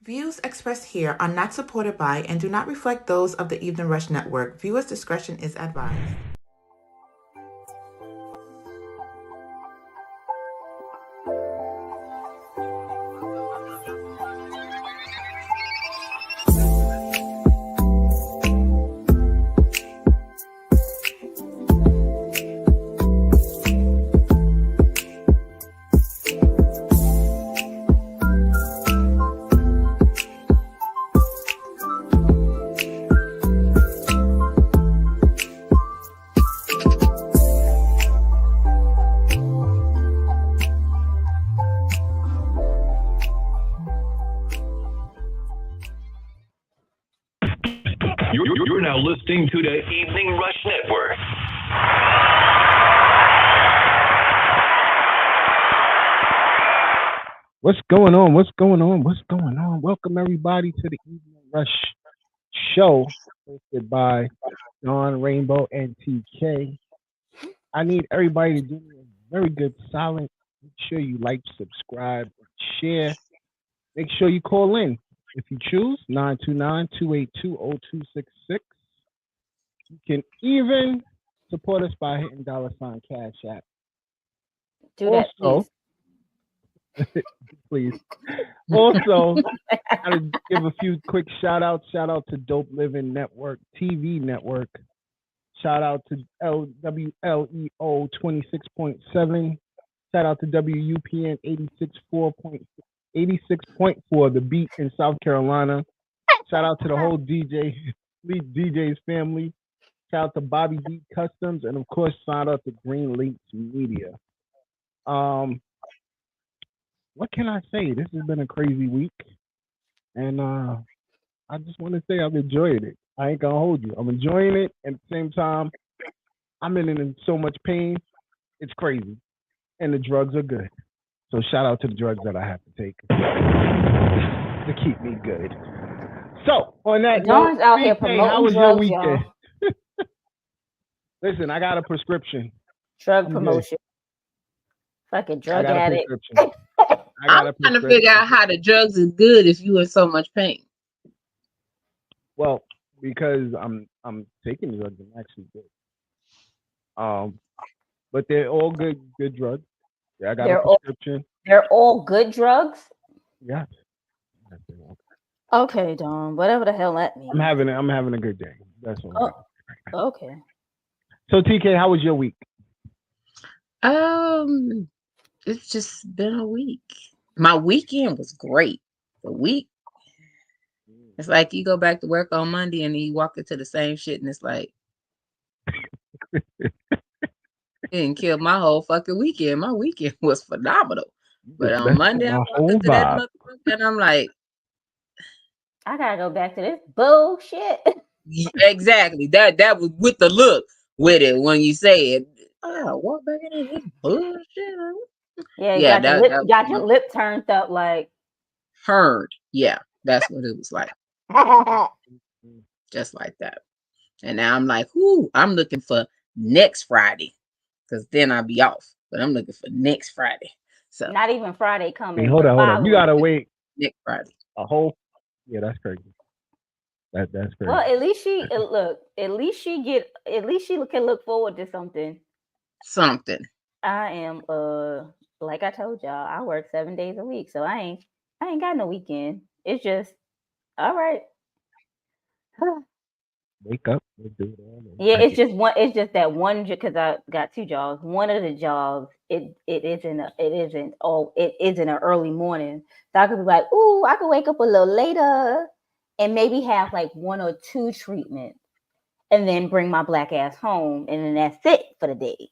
Views expressed here are not supported by and do not reflect those of the Evening Rush Network. Viewers' discretion is advised. You're now listening to the Evening Rush Network. What's going on? What's going on? What's going on? Welcome everybody to the Evening Rush Show, hosted by Shone, Rainbow, and TK. I need everybody to do me a very good solid. Make sure you like, subscribe, and share. Make sure you call in. If you choose, 929-282-0266. You can even support us by hitting $ Cash App. Do that, also, please. Also, I gotta give a few quick shout outs. Shout out to Dope Living Network, TV Network. Shout out to WLEO 26.7. Shout out to WUPN 86.4, The Beat in South Carolina. Shout out to the whole DJs family. Shout out to Bobby Beat Customs, and of course, shout out to Green Links Media. What can I say? This has been a crazy week, and I just want to say I've enjoyed it. I ain't gonna hold you. I'm enjoying it, and at the same time, I'm in so much pain. It's crazy, and the drugs are good. So shout out to the drugs that I have to take to keep me good. So on that note, out here promoting how was drugs, your weekend? Listen, I got a prescription. Drug promotion. Fucking drug addict. I'm trying to figure out how the drugs is good if you in so much pain. Well, because I'm taking drugs, I'm actually good. But they're all good drugs. Yeah, I got a prescription. They're all good drugs? Yes. Okay, Don. Whatever the hell that means. I'm having a good day. That's all. Okay. So TK, how was your week? It's just been a week. My weekend was great. The week, it's like you go back to work on Monday and then you walk into the same shit and it's like it didn't kill my whole fucking weekend. My weekend was phenomenal. But on Monday I walked into that motherfucker and I'm like, I gotta go back to this bullshit. Exactly. That was with the look with it when you say it. Oh, walk back into this bullshit. Yeah, got your lip turned up like heard. Yeah, that's what it was like. Just like that. And now I'm like, I'm looking for next Friday because then I'll be off. But I'm looking for next Friday. So not even Friday coming. Hey, hold on. You gotta wait next Friday. A whole. Yeah, that's crazy. That's crazy. Well, at least she can look forward to something. I am like I told y'all, I work 7 days a week, so I ain't got no weekend. It's just all right. Wake up and do it all. Yeah, it's just that one because I got two jobs. One of the jobs it isn't an early morning. So I could be like, I could wake up a little later and maybe have like 1 or 2 treatments and then bring my black ass home and then that's it for the day.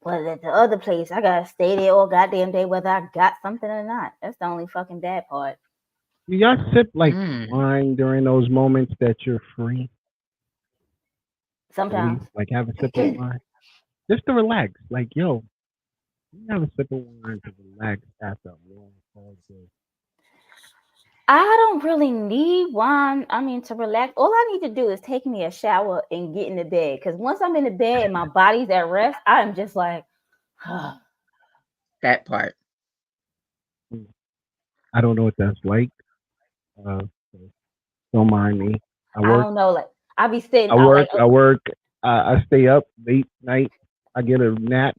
But at the other place, I gotta stay there all goddamn day whether I got something or not. That's the only fucking bad part. Do y'all sip like wine during those moments that you're free? Sometimes. Like have a sip of wine. Just to relax. Like, yo, you have a sip of wine to relax after a long hard day. I don't really need wine. I mean, to relax. All I need to do is take me a shower and get in the bed. Because once I'm in the bed and my body's at rest, I'm just like, that part. I don't know what that's like. Uh, so don't mind me. I I work. don't know. Like I be sitting, I I like, work. I work. I stay up late night. I get a nap,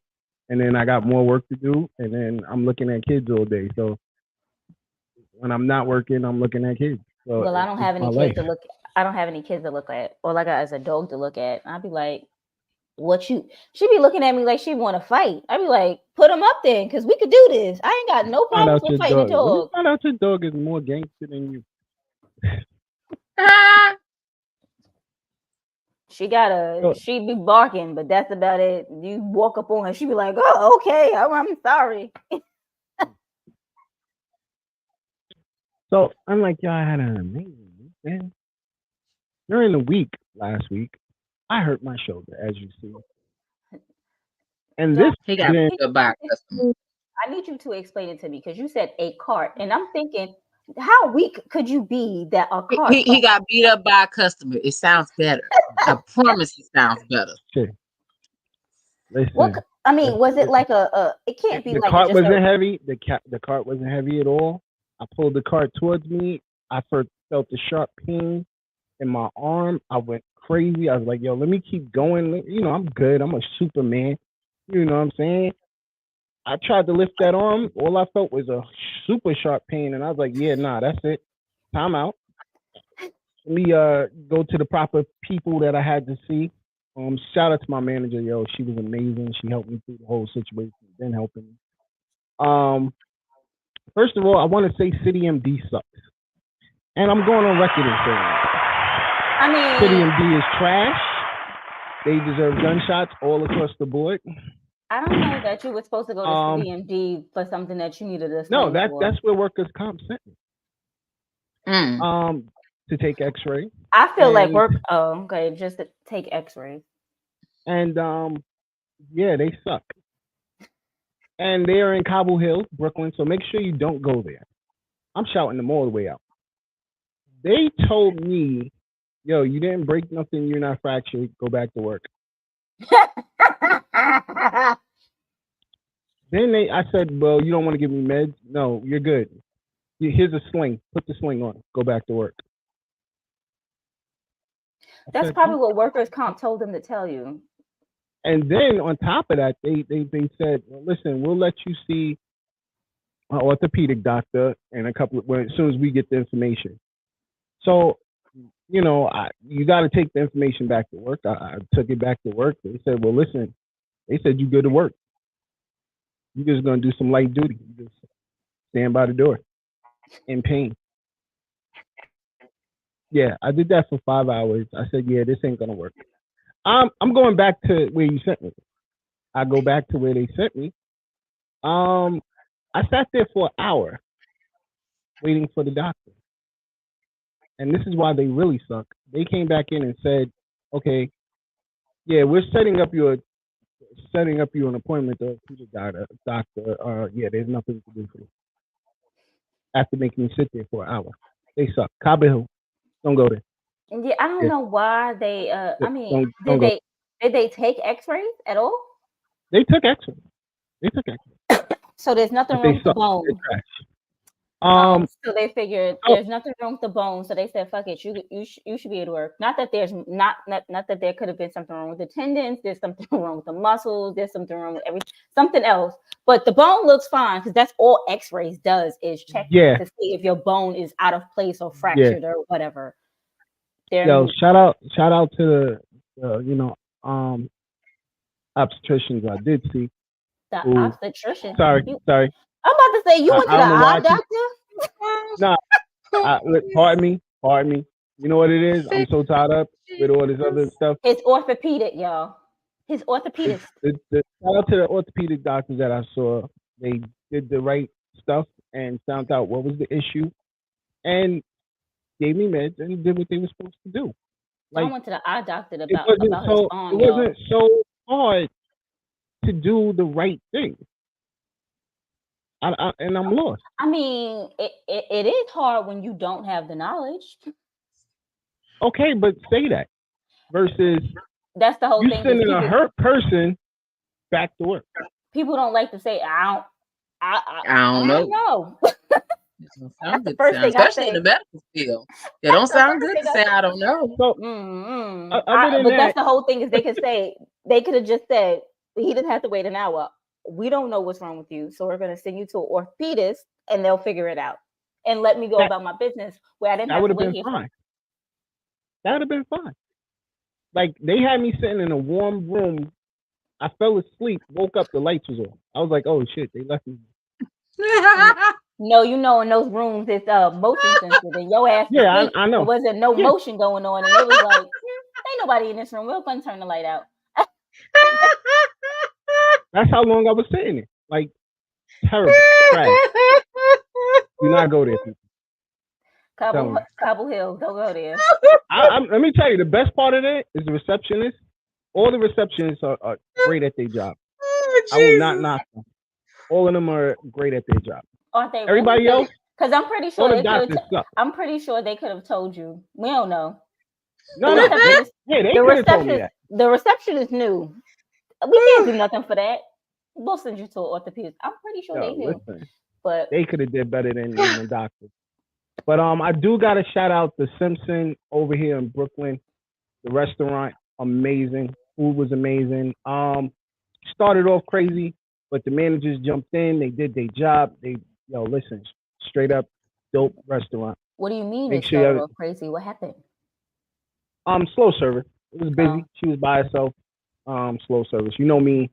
and then I got more work to do, and then I'm looking at kids all day. So when I'm not working, I'm looking at kids. So well, I it's don't just have my any kids life. to look. I don't have any kids to look at. All I got is a dog to look at. I'd be like, what you? She be looking at me like she want to fight. I'd be like, put him up then, because we could do this. I ain't got no Find problems out with your fighting a dog. Let me dog. find out your dog is more gangster than you. Ah, So, She be barking, but that's about it. You walk up on her, she be like, oh, okay, I'm sorry. so I'm like, y'all had an amazing weekend. During the week last week, I hurt my shoulder, as you see, and this he got didn't. beat up by a customer. I need you to explain it to me because you said a cart, and I'm thinking, how weak could you be that a cart? He got beat up by a customer. It sounds better. I promise it sounds better. Shit. Listen, What I mean, was it like a? It can't be the like cart just wasn't a. heavy. The cart wasn't heavy at all. I pulled the cart towards me. I first felt the sharp pain in my arm. I went crazy. I was like, yo, let me keep going. You know, I'm good. I'm a Superman. You know what I'm saying? I tried to lift that arm. All I felt was a super sharp pain. And I was like, yeah, nah, that's it. Time out. Let me go to the proper people that I had to see. Shout out to my manager, yo. She was amazing. She helped me through the whole situation. Been helping me. First of all, I want to say City MD sucks. And I'm going on record and saying that. I mean, City MD is trash. They deserve gunshots all across the board. I don't know that you were supposed to go to Um, CDMD for something that you needed to No, explain for. that's where workers' comp sent me. To take X-ray. I feel like And okay, just to take X-rays. and yeah, they suck. And they're in Cobble Hill, Brooklyn. So make sure you don't go there. I'm shouting them all the way out. They told me, yo, you didn't break nothing. You're not fractured. Go back to work. Then I said, well, you don't want to give me meds? No, you're good. Here's a sling. Put the sling on. Go back to work. That's probably what workers' comp told them to tell you. And then on top of that, they said, well, listen, we'll let you see an orthopedic doctor in a couple of, as soon as we get the information. So, you know, you got to take the information back to work. I took it back to work. They said, well, listen, they said you good to work. You're just going to do some light duty. You just stand by the door in pain. Yeah, I did that for 5 hours. I said, yeah, this ain't going to work. I'm going back to where you sent me. I go back to where they sent me. I sat there for an hour waiting for the doctor. And this is why they really suck. They came back in and said, okay, yeah, we're setting up you an appointment to the doctor. Yeah, there's nothing to do for you. After making me sit there for an hour. They suck. Cobble Hill. Don't go there. Yeah, I don't know why they. I mean, don't did they take X-rays at all? They took X-rays. So there's nothing But wrong they with the suck. bone. They're trash. So they figured there's nothing wrong with the bone. So they said, "Fuck it, you should be able to work." Not that there's not that there could have been something wrong with the tendons. There's something wrong with the muscles. There's something wrong with something else. But the bone looks fine because that's all X-rays does is check to see if your bone is out of place or fractured or whatever. Yo, shout out to the obstetricians I did see. The obstetrician. Sorry. I'm about to say you went to the eye doctor. Pardon me. You know what it is? I'm so tied up with all this other stuff. It's orthopedic, y'all. His orthopedist. Shout out to the orthopedic doctors that I saw. They did the right stuff and found out what was the issue and gave me meds and did what they were supposed to do. Like, I went to the eye doctor about his arm. It wasn't so hard to do the right thing. And I'm lost. I mean, it is hard when you don't have the knowledge. Okay, but say that versus that's the whole you thing. Sending a hurt person back to work. People don't like to say, I don't know. It don't sound That's the good to first sound, thing I especially in the say. medical field. It That's don't the sound first good thing to I say say. I don't know. So other than But that's that, the whole thing is they could say they could have just said he didn't have to wait an hour. We don't know what's wrong with you, so we're going to send you to an orthopedist and they'll figure it out and let me go that about my business where I didn't that have would to have wait been here fine. That would have been fine. Like they had me sitting in a warm room. I fell asleep, woke up, the lights was off. I was like, oh shit, they left me. No, you know, in those rooms it's motion sensitive, and your ass was Yeah, asleep. I There know. wasn't no Yeah, motion going on, and they was like, "Ain't nobody in this room. We're gonna turn the light out." that's how long I was sitting there. Like terrible, trash. Do not go there, people. I'm telling you. Cobble Hill, don't go there. Let me tell you, the best part of it is the receptionist. All the receptionists are great at their job. Oh, I will not Jesus. knock them. All of them are great at their job. Aren't they really? Everybody else, Because I'm pretty all sure the they could doctors have. suck. I'm pretty sure they could have told you. We don't know. The No, they receptionist. The could have told me receptionist. that. The receptionist knew. We can't do nothing for that. We'll send you to an orthopedist. I'm pretty sure they Yo, knew. listen, But they could have did better than the doctors. But I do gotta shout out the Simpson over here in Brooklyn. The restaurant, amazing. Food was amazing. Started off crazy, but the managers jumped in. They did their job. Listen, straight up dope restaurant. what do you mean Make it sure started you off crazy? What happened? slow service. It was busy. Oh. She was by herself. Slow service. You know me.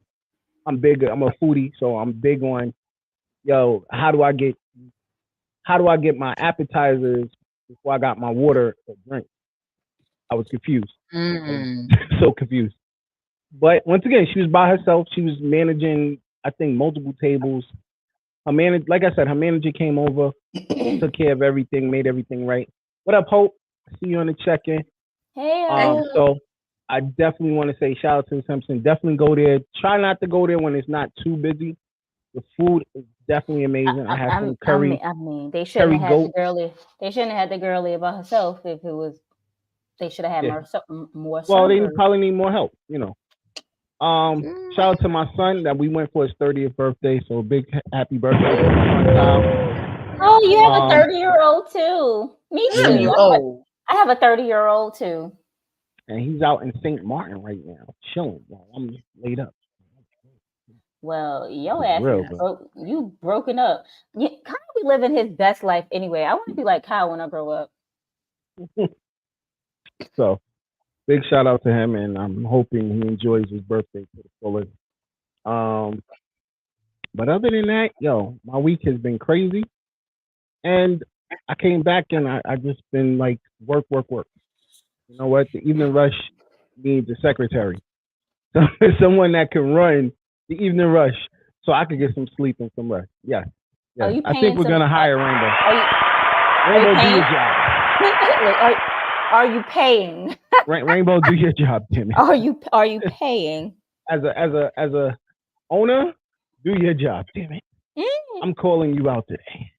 I'm big. I'm a foodie, so I'm big on. How do I get my appetizers before I got my water or drink? I was confused. So confused. But once again, she was by herself. She was managing, I think, multiple tables. Like I said, her manager came over, took care of everything, made everything right. What up, Hope? I see you on the check-in. Hey. So I definitely want to say shout out to Simpson. Definitely go there. Try not to go there when it's not too busy. The food is definitely amazing. I had some curry. I mean, they shouldn't curry have had goat. the girly. They shouldn't have had the girly by herself. If it was, they should have had Yeah. more Well, they servers. probably need more help. Shout out to my son that we went for his 30th birthday. So big happy birthday to my son Kyle. Oh, you have a 30-year-old too. Me Damn, too. you old. I have a 30-year-old too. And he's out in St. Martin right now, chilling while I'm laid up. Well, your This is ass real, is bro. broke. You broken up. Kyle be living his best life anyway. I want to be like Kyle when I grow up. So big shout out to him, and I'm hoping he enjoys his birthday to the fullest. But other than that, my week has been crazy, and I came back and I just been like work. You know what? The evening rush needs a secretary, someone that can run the evening rush, so I could get some sleep and some rest. Yes. Are you I paying think we're gonna hire Rainbow. Rainbow, do your job. are you paying? Rainbow, do your job, Timmy. Are you paying? As a owner, do your job, damn it. I'm calling you out today.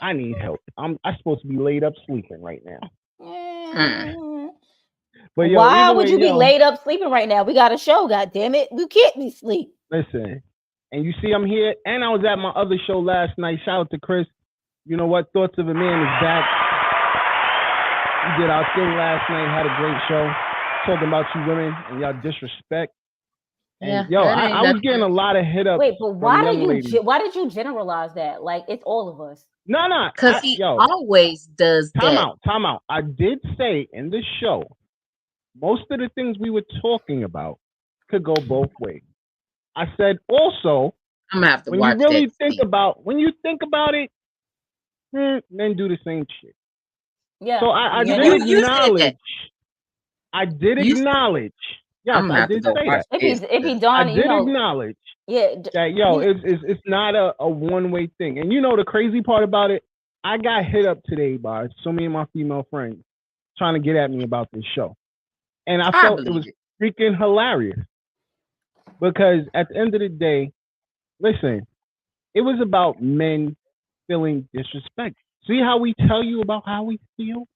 I need help. I'm supposed to be laid up sleeping right now. But why would you be laid up sleeping right now? We got a show, god damn it. You can't be asleep. Listen, and you see I'm here, and I was at my other show last night. Shout out to Chris. You know what? Thoughts of a Man is back. We did our thing last night, had a great show, talking about you women and y'all disrespect. And I was getting a lot of hit ups. Wait, but why did you generalize that? Like it's all of us. No. Because he always does that. Time out. I did say in the show, most of the things we were talking about could go both ways. I said also, I'm gonna have to when watch you really that think about it, then do the same shit. Yeah. So I did acknowledge. I did acknowledge. Yes, I did say that. If he done, I did acknowledge. Yeah. That it's not a one-way thing. And the crazy part about it, I got hit up today by so many of my female friends trying to get at me about this show. And I felt it was freaking hilarious. Because at the end of the day, listen, it was about men feeling disrespect. See how we tell you about how we feel?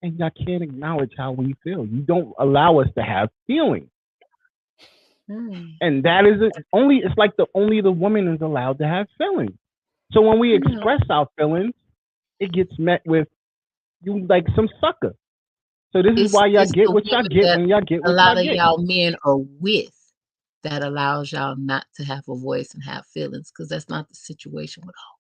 And y'all can't acknowledge how we feel. You don't allow us to have feelings. And that is it's like only the woman is allowed to have feelings. So when we express our feelings, it gets met with you like some sucker. So this is why y'all It's get the what y'all women get that when y'all get a what lot y'all of get. y'all men are with that allows y'all not to have a voice and have feelings, because that's not the situation with all.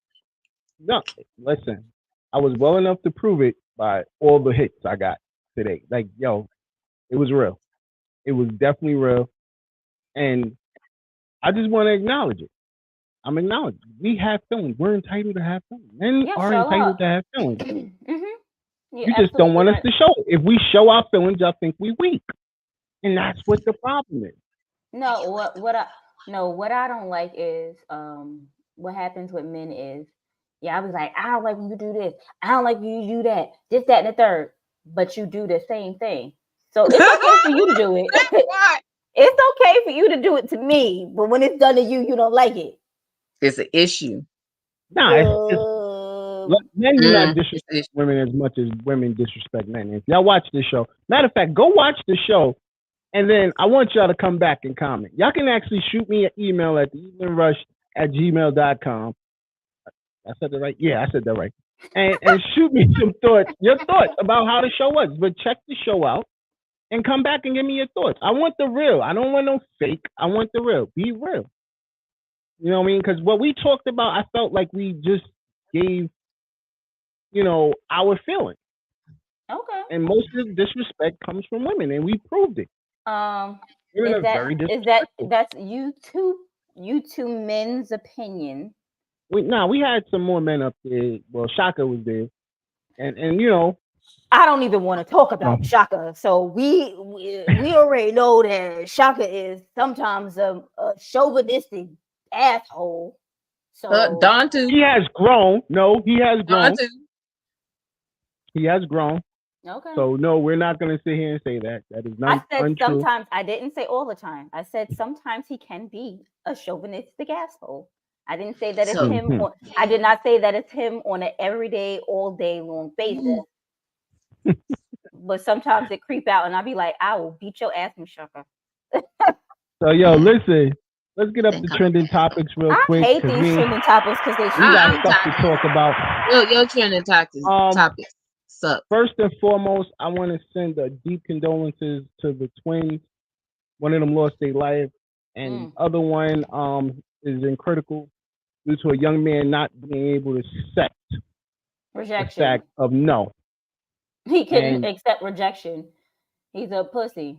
No, listen, I was well enough to prove it by all the hits I got today. Like, yo, it was real. It was definitely real. And I just want to acknowledge it. I'm acknowledging. We have feelings. We're entitled to have feelings. Men Yeah, are show entitled up. to have feelings. You're You just don't absolutely want us right. to show it. If we show our feelings, y'all think we weak. And that's what the problem is. No, what I don't like is what happens with men is, yeah, I was like, I don't like when you do this, I don't like when you do that, this, that, and the third, but you do the same thing. So it's okay for you to do it. It's okay for you to do it to me, but when it's done to you, you don't like it. It's an issue. Nah, it's look, men do not It's disrespect an issue. women as much as women disrespect men. If y'all watch this show, matter of fact, go watch the show, and then I want y'all to come back and comment. Y'all can actually shoot me an email at daeveningrush@gmail.com. I said that right? Yeah, I said that right. And shoot me some thoughts, your thoughts about how the show was. But check the show out and come back and give me your thoughts. I want the real. I don't want no fake. I want the real. Be real. You know what I mean? Because what we talked about, I felt like we just gave, our feelings. Okay. And most of the disrespect comes from women, and we proved it. Women Is are that very is that disrespectful. that's you two men's opinion? We had some more men up there. Well, Shaka was there, and I don't even want to talk no. about Shaka. So we already know that Shaka is sometimes a chauvinistic asshole. So Don too. He has grown. No, he has Don grown. too. He has grown. okay. So no, we're not going to sit here and say that. That is I not said untrue. sometimes. I didn't say all the time. I said sometimes he can be a chauvinistic asshole. I didn't say that it's So him. Hmm. I did not say that it's him on an everyday, all day long basis. But sometimes it creep out, and I'll be like, I will beat your ass, Miss Shaka. So yo, listen, let's get up think to I'm trending topics real I quick hate because these trending topics because they we shoot got I'm me. stuff to tired. talk about. Your trending Um, topics suck. First and foremost, I want to send a deep condolences to the twins. One of them lost their life, and Mm, the other one is in critical due to a young man not being able to accept the rejection. fact of no. He couldn't And accept rejection. He's a pussy.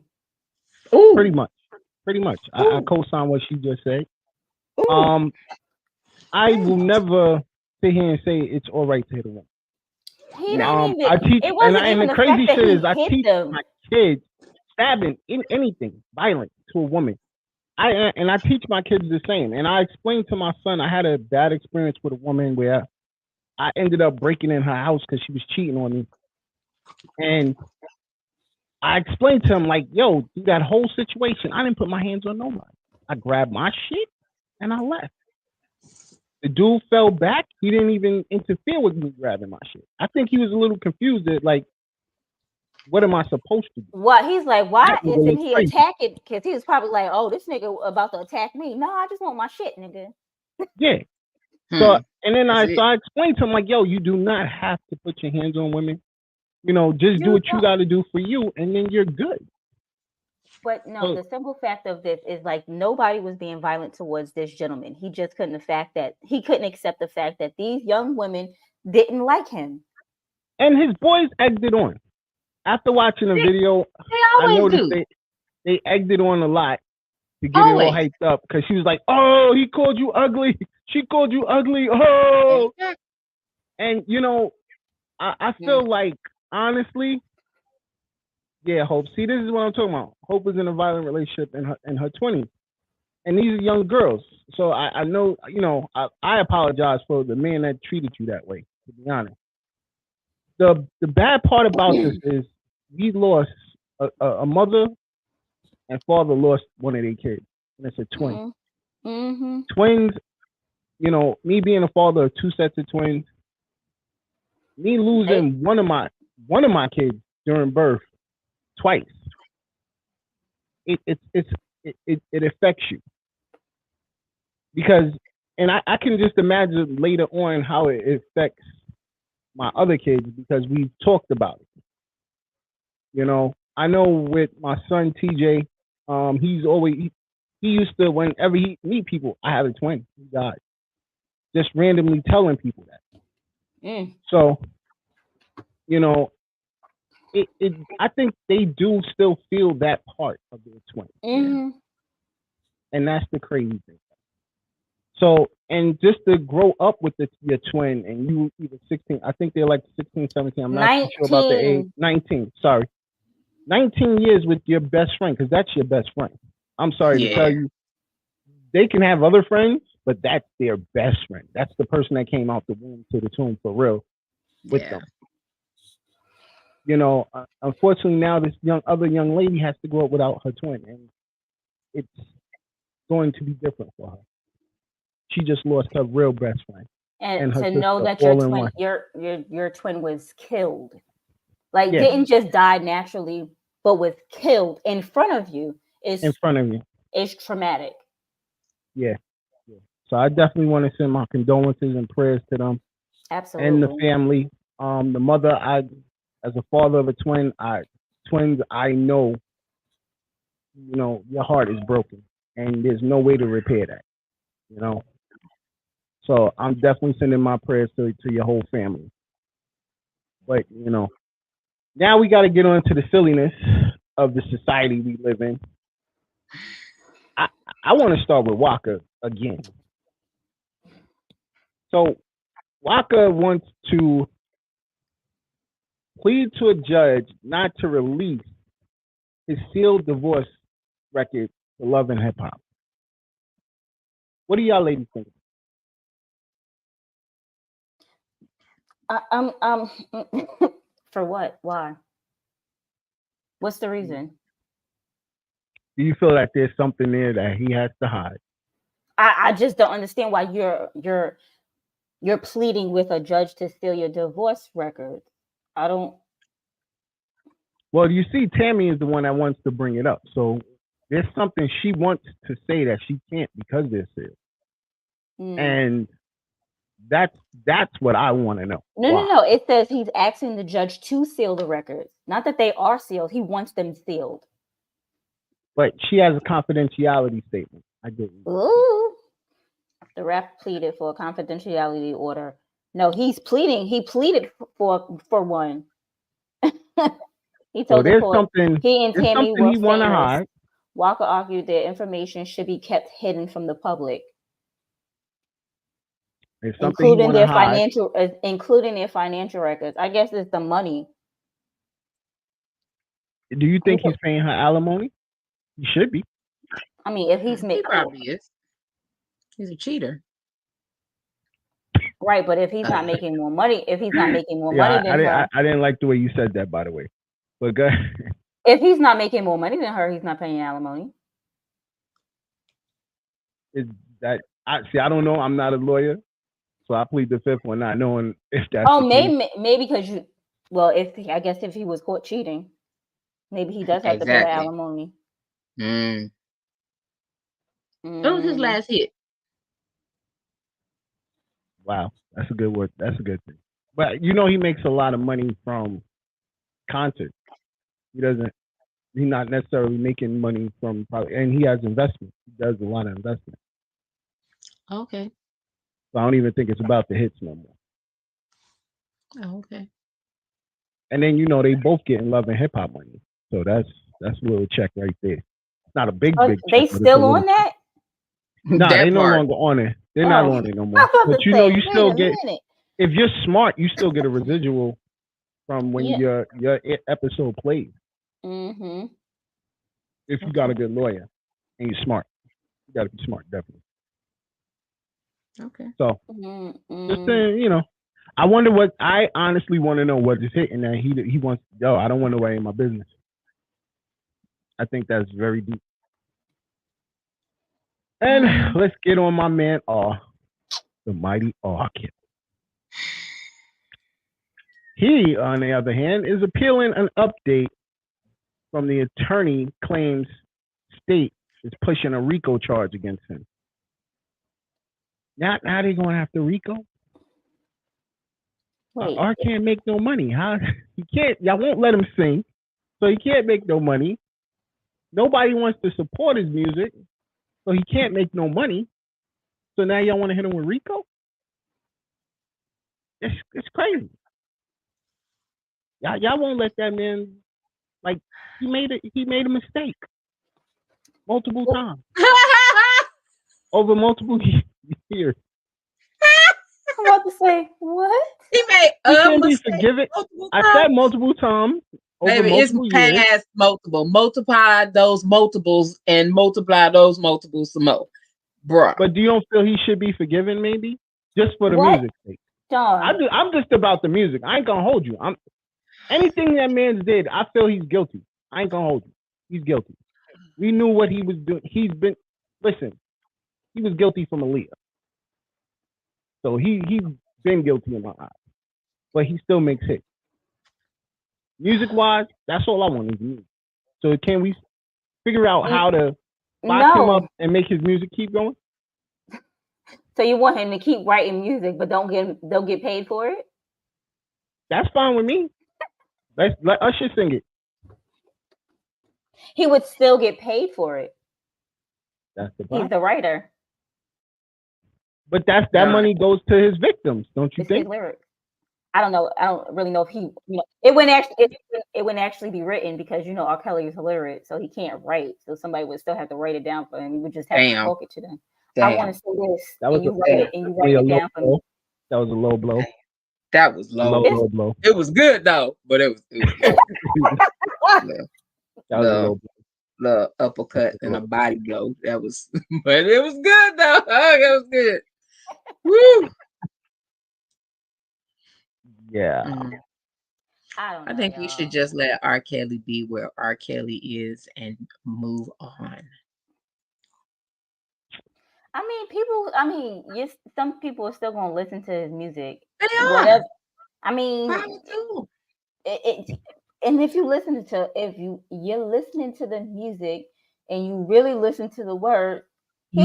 pretty Ooh, much, pretty much, I ooh, co-sign what she just said. ooh. Um, I will never sit here and say it's all right to hit a woman. He No. didn't even. I teach, It and wasn't even the the fact crazy that shit he is I hit teach them. my kids stabbing in anything violent to a woman. I teach my kids the same. And I explained to my son I had a bad experience with a woman where I ended up breaking in her house because she was cheating on me. And I explained to him like, yo, through that whole situation, I didn't put my hands on nobody. I grabbed my shit and I left. The dude fell back. He didn't even interfere with me grabbing my shit. I think he was a little confused at like, what am I supposed to do? What he's like, why That was isn't going he crazy. attacking? Because he was probably like, oh, this nigga about to attack me. No, I just want my shit, nigga. Yeah. So Hmm. and then That's I it. explained to him like, yo, you do not have to put your hands on women. Just do You what you don't. got to do for you, and then you're good. But no, So the simple fact of this is like nobody was being violent towards this gentleman. He just couldn't the fact that he couldn't accept the fact that these young women didn't like him. and his boys egged it on. After watching the video, They I always noticed do. they egged it on a lot to get it all Always. hyped up because she was like, "Oh, he called you ugly. She called you ugly. Oh," and I feel like honestly, yeah, Hope. See, this is what I'm talking about. Hope is in a violent relationship in her 20s, and these are young girls. So I know, I apologize for the man that treated you that way. To be honest, the bad part about this is we lost a mother and father lost one of their kids, and it's a twin. Mm-hmm. Twins, me being a father of two sets of twins, me They, losing one of my kids during birth twice. It affects you because, and I can just imagine later on how it affects my other kids because we've talked about it. You know, I know with my son TJ, he's always he used to, whenever he meet people, I have a twin. He died. Just randomly telling people that. So, you know, I think they do still feel that part of their twin. And that's the crazy thing. So, and just to grow up with your twin, and you either 16, I think they're like 16, 17. I'm not too sure about the age. 19, sorry. 19 years with your best friend, because that's your best friend. I'm sorry to tell you, they can have other friends, but that's their best friend. That's the person that came out the womb to the tomb for real with them. You know, unfortunately now this other young lady has to grow up without her twin, and it's going to be different for her. She just lost her real best friend. And to know that your twin was killed, like didn't just die naturally, but was killed in front of you is traumatic. Yeah. So I definitely want to send my condolences and prayers to them. Absolutely. And the family. The mother, as a father of a twin, twins, I know, you know, your heart is broken and there's no way to repair that, you know. So I'm definitely sending my prayers to your whole family. But, you know, now we got to get on to the silliness of the society we live in. I want to start with Waka again. So Waka wants to plead to a judge not to release his sealed divorce record for Love and Hip Hop. What do y'all ladies think? For what? Why? What's the reason? Do you feel like there's something there that he has to hide? I just don't understand why you're pleading with a judge to seal your divorce record. I don't. Well, you see, Tammy is the one that wants to bring it up. So there's something she wants to say that she can't because they're sealed. And that's what I want to know. No. It says he's asking the judge to seal the records. Not that they are sealed. He wants them sealed. But she has a confidentiality statement. I get it. Ooh. The rep pleaded for a confidentiality order. No, he's pleading. He pleaded for one. He told the court he and Tammy were famous. Walker argued that information should be kept hidden from the public, including their financial records. I guess it's the money. Do you think he's paying her alimony? He should be. I mean, if he's making, he probably is. He's a cheater. Right, but if he's not making more money, money than her. I didn't like the way you said that, by the way. But go ahead. If he's not making more money than her, he's not paying alimony. I don't know. I'm not a lawyer, so I plead the fifth one, not knowing if that's. Oh, maybe because you. Well, if he was caught cheating, maybe he does have to pay alimony. What was his last hit? Wow, that's a good word. That's a good thing. But you know, he makes a lot of money from concerts. He's not necessarily making money from and he has investment. He does a lot of investment. Okay. So I don't even think it's about the hits no more. Oh, okay. And then you know they both getting Love and Hip Hop money. So that's a little check right there. It's not a big check. They still on that? No, they no longer on it. They're not on it no more. But you know, you still get, if you're smart, you still get a residual from when your episode plays. Mm-hmm. If you got a good lawyer and you're smart, you got to be smart, definitely. Okay. So, just saying, you know, I honestly want to know what is hitting that he wants. I don't want to weigh in my business. I think that's very deep. And let's get on my man, the mighty Kid. He, on the other hand, is appealing an update from the attorney claims state is pushing a RICO charge against him. Now they're going after RICO? Wait, R can't make no money. How he can't? Y'all won't let him sing, so he can't make no money. Nobody wants to support his music, so he can't make no money. So now y'all want to hit him with Rico? It's crazy. Y'all won't let that man. Like he made a mistake multiple times over multiple years. I'm about to say what? He made He a can't be mistake forgiven. multiple I times. said multiple times over Baby, it's multiple years. past multiple. Multiply those multiples and multiply those multiples some more. Bruh. But do you don't feel he should be forgiven? Maybe just for the What? music sake. John. I'm just about the music. I ain't gonna hold you. Anything that man's did. I feel he's guilty. I ain't gonna hold you. He's guilty. We knew what he was doing. Listen. He was guilty from Aaliyah, so he's been guilty in my eyes. But he still makes hits. Music wise, that's all I want is music. So can we figure out how to lock him up and make his music keep going? So you want him to keep writing music, but don't get paid for it? That's fine with me. Let Usher sing it. He would still get paid for it. That's the problem. He's the writer. But that money goes to his victims, don't you think? His lyrics. I don't know. I don't really know if he, it wouldn't actually be written because R. Kelly is illiterate, so he can't write. So somebody would still have to write it down for him. You would just have to talk it to them. I want to say this, and you write it down for me. That was a low blow. That was low. Low blow. It was good though, but it was low. That was a low blow. The uppercut and a body blow. That was, but it was good though. Oh, it was good. Woo! Yeah. I don't know. I think we should just let R. Kelly be where R. Kelly is and move on. Some people are still gonna listen to his music. They are. Whatever. And if you're listening to the music and you really listen to the words, he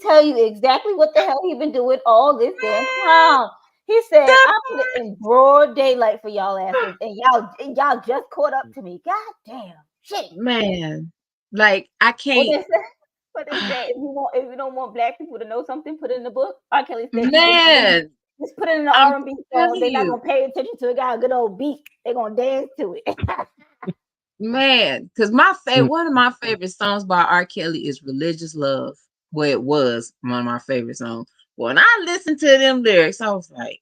tell you exactly what the hell he been doing all this damn time. He said, "I put it in broad daylight for y'all asses, and y'all just caught up to me. God damn shit, man! Like I can't." What they say, if you don't want black people to know something, put it in the book. R. Kelly said, man, just put it in the R&B song. They're not gonna pay attention to it. Got a good old beat. They're gonna dance to it. Man, because one of my favorite songs by R. Kelly is "Religious Love." Well, it was one of my favorite songs. When I listened to them lyrics, I was like,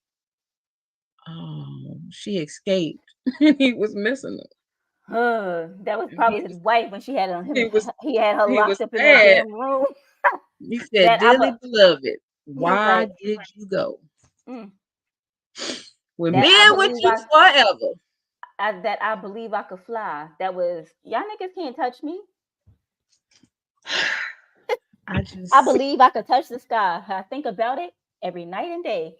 "Oh, she escaped, and he was missing her." That was probably his wife when she had him. He had her locked up in that damn room. He said, "Dearly beloved, why did you go? With me and with you forever." I believe I could fly. That was, y'all niggas can't touch me. I believe I could touch the sky. I think about it every night and day.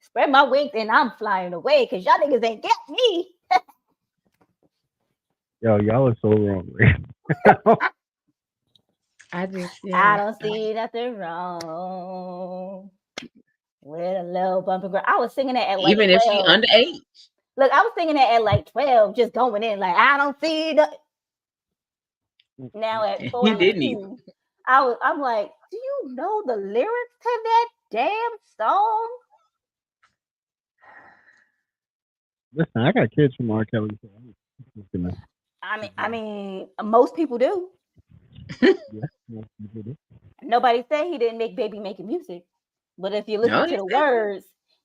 Spread my wings and I'm flying away because y'all niggas ain't get me. Yo, y'all are so wrong. I don't see nothing wrong with a little bumpy girl. I was singing that at like even 12. If she underage. Look, I was singing that at like 12, just going in like I don't see nothing. Now at 42, I'm like, do you know the lyrics to that damn song? Listen, I got kids from R. Kelly. So I mean, most people do. Most people do. Nobody said he didn't make baby making music, but if you listen to the words,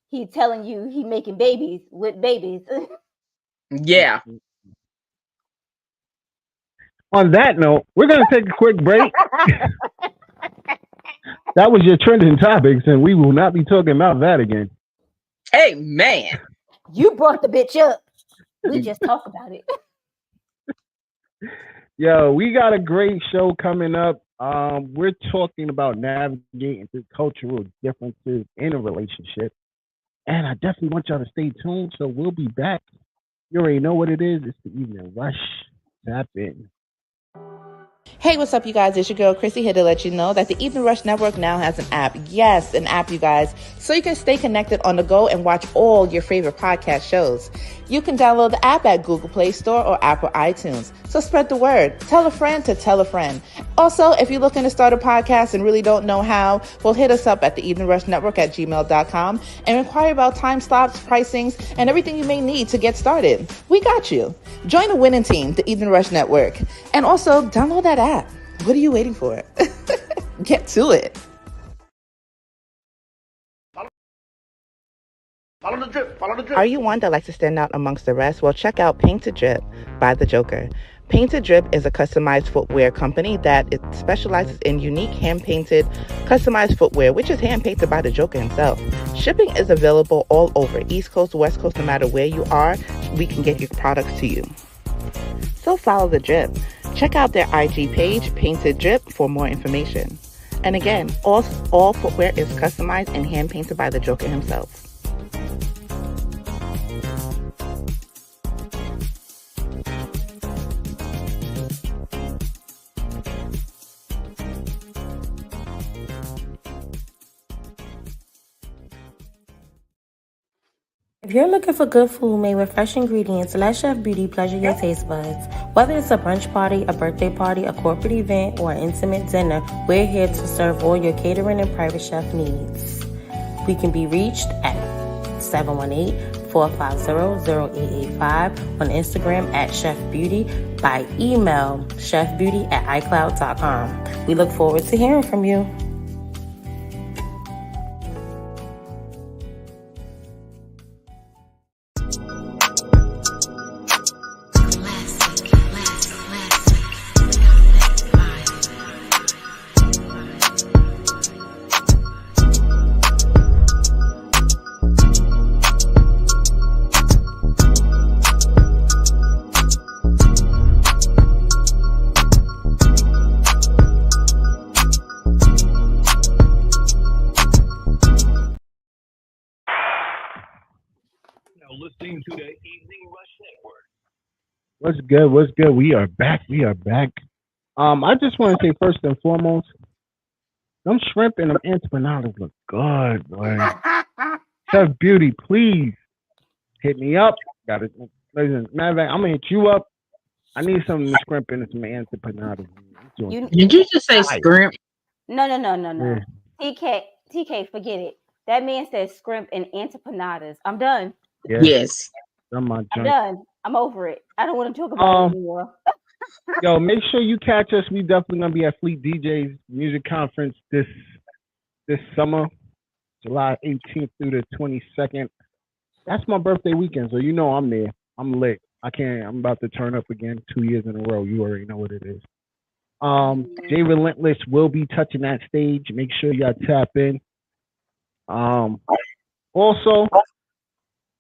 he's telling you he making babies with babies. Yeah. On that note, we're going to take a quick break. That was your trending topics, and we will not be talking about that again. Hey, man. You brought the bitch up. We just talk about it. Yo, we got a great show coming up. We're talking about navigating through cultural differences in a relationship. And I definitely want y'all to stay tuned. So we'll be back. You already know what it is. It's the Evening Rush. Tap in. Hey, what's up, you guys? It's your girl, Chrissy, here to let you know that the Evening Rush Network now has an app. Yes, an app, you guys. So you can stay connected on the go and watch all your favorite podcast shows. You can download the app at Google Play Store or Apple iTunes. So spread the word. Tell a friend to tell a friend. Also, if you're looking to start a podcast and really don't know how, well, hit us up at the Evening Rush Network at gmail.com and inquire about time slots, pricings, and everything you may need to get started. We got you. Join the winning team, the Evening Rush Network. And also, download that app. What are you waiting for? Get to it. Follow the drip. Follow the drip. Are you one that likes to stand out amongst the rest? Well, check out Painted Drip by The Joker. Painted Drip is a customized footwear company that it specializes in unique hand-painted, customized footwear, which is hand-painted by The Joker himself. Shipping is available all over, East Coast, West Coast, no matter where you are, we can get your products to you. So follow The Drip. Check out their IG page, Painted Drip, for more information. And again, all footwear is customized and hand-painted by The Joker himself. If you're looking for good food made with fresh ingredients, let Chef Beauty pleasure your taste buds. Whether it's a brunch party, a birthday party, a corporate event, or an intimate dinner, we're here to serve all your catering and private chef needs. We can be reached at 718-450-0885, on Instagram at Chef Beauty, by email chefbeauty@icloud.com. We look forward to hearing from you. Listening to the Evening Rush Network. What's good? What's good? We are back. I just want to say first and foremost, them shrimp and them empanadas look good, boy. Chef Beauty, please hit me up. Got it. Listen, matter of fact, I'm gonna hit you up. I need some of the shrimp and some empanadas. Did you just say scrimp? No. Yeah. TK, forget it. That man says scrimp and empanadas. I'm done. Yeah. Yes. I'm done. I'm over it. I don't want to talk about it anymore. Yo, make sure you catch us. We definitely gonna be at Fleet DJ's music conference this summer, July 18th through the 22nd. That's my birthday weekend, so you know I'm there. I'm lit. I'm about to turn up again 2 years in a row. You already know what it is. Jay Relentless will be touching that stage. Make sure y'all tap in. Also,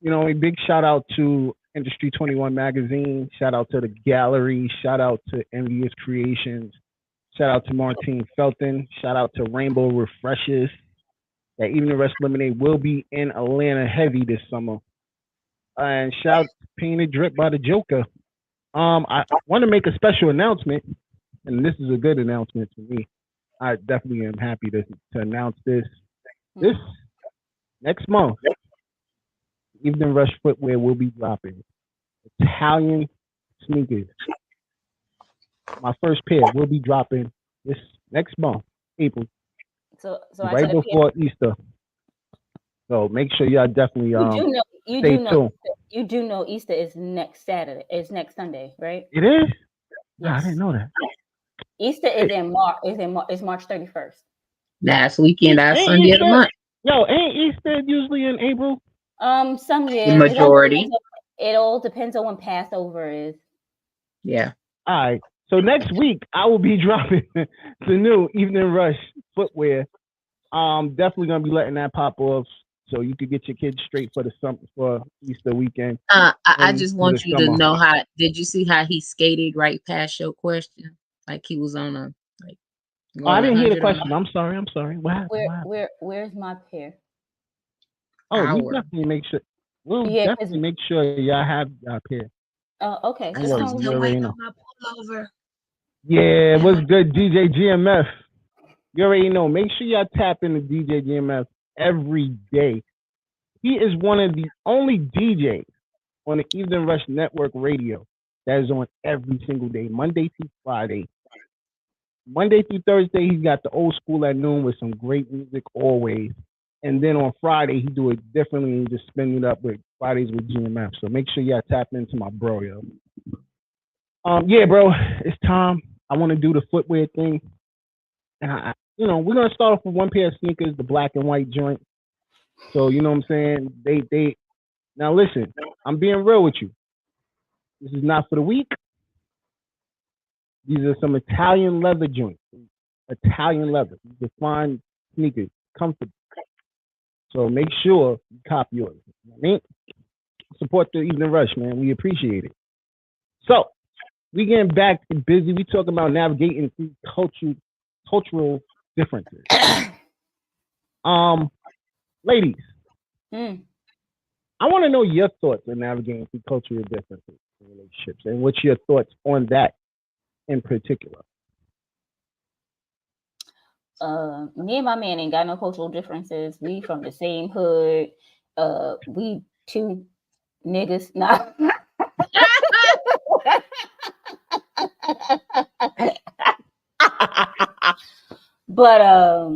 you know, a big shout out to Industry 21 magazine. Shout out to the gallery. Shout out to Envious Creations. Shout out to Martine Felton. Shout out to Rainbow Refreshes. That Evening Rush Lemonade will be in Atlanta heavy this summer. And shout out to Painted Drip by The Joker. I want to make a special announcement, and this is a good announcement to me. I definitely am happy to announce this. This next month, Evening Rush Footwear will be dropping Italian sneakers. My first pair will be dropping this next month, April. So right before Easter. So make sure y'all definitely stay tuned. You do know Easter is next Saturday. It's next Sunday, right? It is? Yes. No, I didn't know that. Easter is in March. It's March 31st. Last weekend, last Sunday of the month. Yo, ain't Easter usually in April? Some years. The majority. It all depends on when Passover is. Yeah. All right. So next week I will be dropping the new Evening Rush footwear. Definitely gonna be letting that pop off, so you could get your kids straight for Easter weekend. I just want you to know how. Did you see how he skated right past your question? Like he was on a like. Oh, I didn't hear the question. I'm sorry. What happened? Where's my pair? Oh, we definitely make sure. We'll definitely make sure y'all have y'all pair. Oh, okay. I was waiting on my pullover. Yeah, what's good, DJ GMF? You already know. Make sure y'all tap into DJ GMF every day. He is one of the only DJs on the Evening Rush Network radio that is on every single day, Monday through Friday. Monday through Thursday, he's got the old school at noon with some great music always. And then on Friday, he do it differently and just spin it up with Fridays with GMF. So make sure y'all tap into my bro, yo. Yeah, bro, it's time. I want to do the footwear thing. And we're gonna start off with one pair of sneakers, the black and white joint. So you know what I'm saying? They now listen, I'm being real with you. This is not for the weak. These are some Italian leather joints. Italian leather. You can find sneakers, comfortable. So make sure you copy yours. You know what I mean? Support the Evening Rush, man. We appreciate it. So we getting back to busy. We talking about navigating through cultural differences. Ladies, I want to know your thoughts on navigating through cultural differences in relationships, and what's your thoughts on that in particular? Me and my man ain't got no cultural differences. We from the same hood. We two niggas. Nah. But I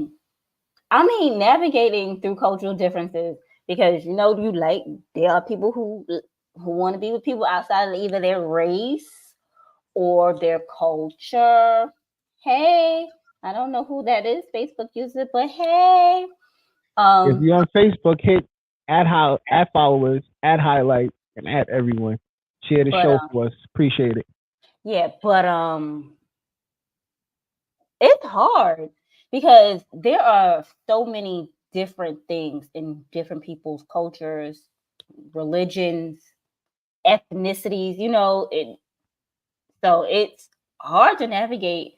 mean, navigating through cultural differences, because there are people who want to be with people outside of either their race or their culture. Hey, I don't know who that is, Facebook user, but hey. If you're on Facebook, hit add followers, add highlight, and add everyone. Share the show for us. Appreciate it. Yeah, but it's hard because there are so many different things in different people's cultures, religions, ethnicities, so it's hard to navigate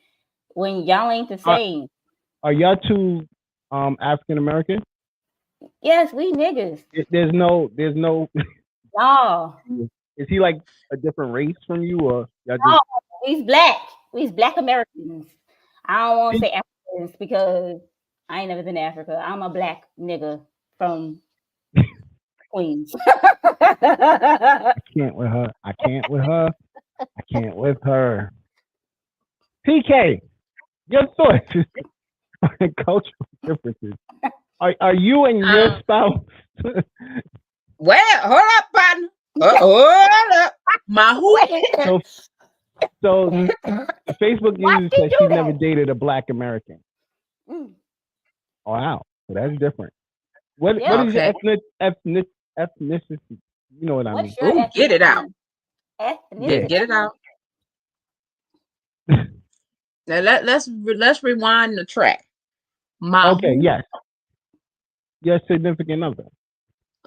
when y'all ain't the same. Are y'all two African American? Yes, we niggas. There's no. No. Is he like a different race from you, or y'all no, he's black. He's Black Americans. I don't want to say Africans because I ain't never been to Africa. I'm a black nigga from Queens. I can't with her. PK, your thoughts on cultural differences. Are you and your spouse? Well, hold up, partner. Hold up. My who? So Facebook user says she's never dated a Black American. Oh, wow. So that's different. What is your ethnicity? You know what I mean. Ooh, get it out. Ethnicity. Get it out. Now let's rewind the track. Yes. Your significant other.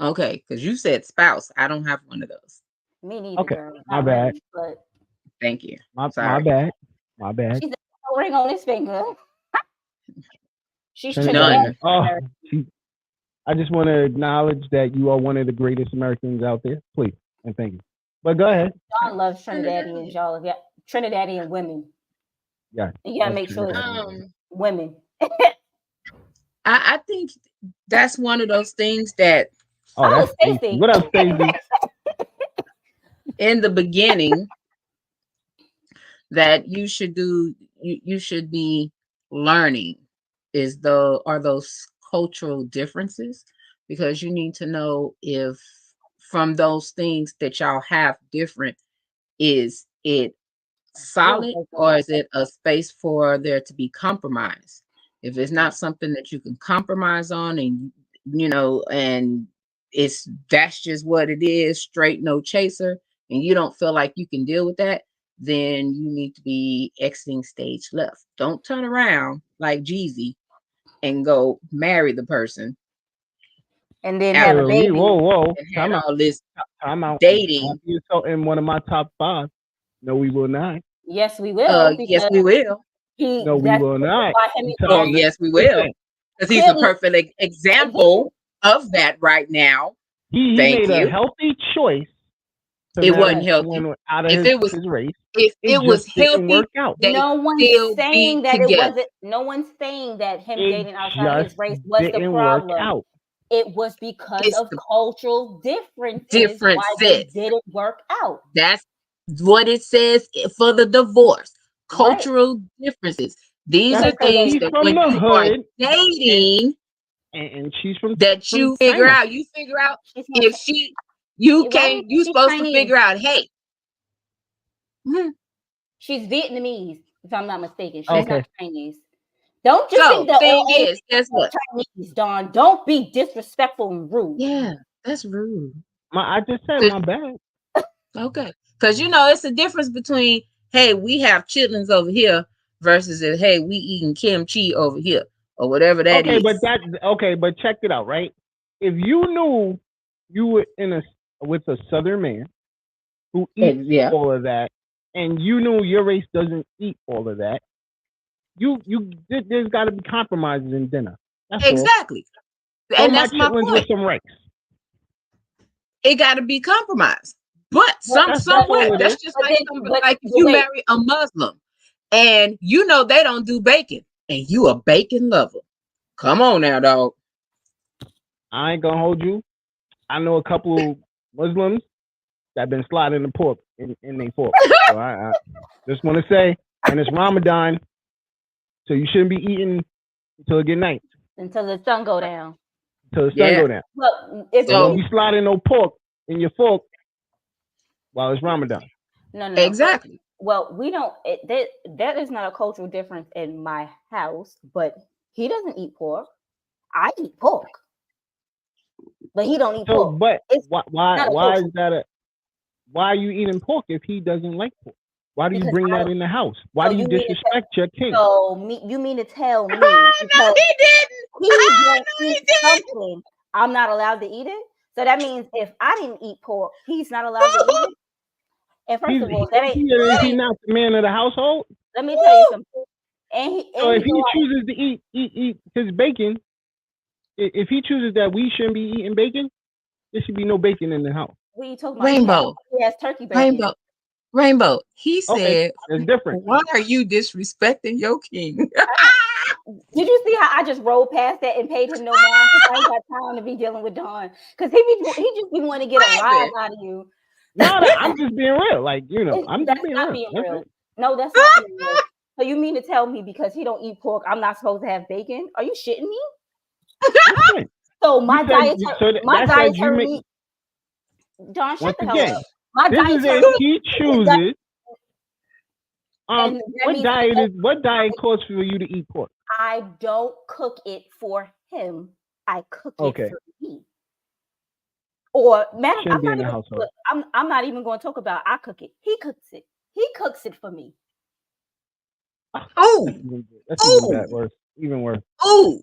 Okay, because you said spouse. I don't have one of those. Me neither. Okay, girl. my bad. Really, but thank you. My bad. She's a ring on his finger. She's done. I just want to acknowledge that you are one of the greatest Americans out there. Please and thank you. But go ahead. John loves Trinidadians, y'all. Yeah, Trinidadian women. Yeah. You gotta make sure women. I think that's one of those things that. Oh, Stacey. What up, Stacey? In the beginning, that you should do. You should be learning are those cultural differences, because you need to know if from those things that y'all have different, is it solid or is it a space for there to be compromise? If it's not something that you can compromise on, and and that's just what it is, straight no chaser, and you don't feel like you can deal with that, then you need to be exiting stage left. Don't turn around like Jeezy and go marry the person and then have a baby. Whoa. Time out. All this dating. In one of my top 5. No, we will not. Yes, we will. Yes, we will. No, we will not. Yes, we will. Because he's a perfect example of that right now. He made a healthy choice to It marry wasn't healthy. someone out of If it was his race. if it was just didn't healthy, work out. they No one's still be saying that it together. wasn't. No one's saying that him It dating outside his just race was the didn't work problem. out. It was because It's of the cultural differences different why they sets. didn't work out. That's what it says for the divorce. Right. Cultural differences. These That's are because things he's that from when the you are hood dating, and she's from that you figure China. out. You figure out She's not. if you Right? can't. You She's supposed to Chinese. figure out. Hey, She's Vietnamese, if I'm not mistaken. She's Okay. not Chinese. Don't just so think that thing all is, Asians guess are what? Chinese, Dawn. Don't be disrespectful and rude. Yeah, that's rude. I just said my bad. Okay, because it's a difference between hey, we have chitlins over here versus hey, we eating kimchi over here or whatever that is. But check it out, right? If you knew you were with a Southern man who eats all of that, and you knew your race doesn't eat all of that, there's got to be compromises in dinner. That's exactly. all. And that's my point. With some rice. It got to be compromised, but somewhere. That's just like if you marry a Muslim, and they don't do bacon, and you a bacon lover. Come on now, dog. I ain't gonna hold you. I know a couple Muslims that been sliding the pork in their fork. So I just want to say, and it's Ramadan, so you shouldn't be eating until it get night. Until the sun go down. Until the sun go down. Well, if don't be sliding no pork in your fork while it's Ramadan. No. Exactly. Well, we don't. That is not a cultural difference in my house. But he doesn't eat pork. I eat pork, but he don't eat pork. But why is that? Why are you eating pork if he doesn't like pork? Why do you bring that in the house? Why do you disrespect your king? So you mean to tell me? No, he didn't. He eat something. I'm not allowed to eat it. So that means if I didn't eat pork, he's not allowed to eat it. And first of all, is he not the man of the household? Let me tell you something. So if he chooses to eat his bacon, if he chooses that we shouldn't be eating bacon, there should be no bacon in the house. What are you talking about? Rainbow. Yes, turkey bacon. Rainbow. He said, "It's different. Why are you disrespecting your king?" Did you see how I just rolled past that and paid him no mind? I ain't got time to be dealing with Dawn because he just be wanting to get a rise out of you. No, I'm just being real. Like I'm just being real. No, that's not being real. So you mean to tell me because he don't eat pork, I'm not supposed to have bacon? Are you shitting me? So my dietary meat. Dawn, shut the hell up. My dietary meat. He chooses. What diet calls for you to eat pork? I don't cook it for him. I cook it for me. Or I'm not even going to talk about I cook it. He cooks it. He cooks it for me. Oh, that's even worse. Oh,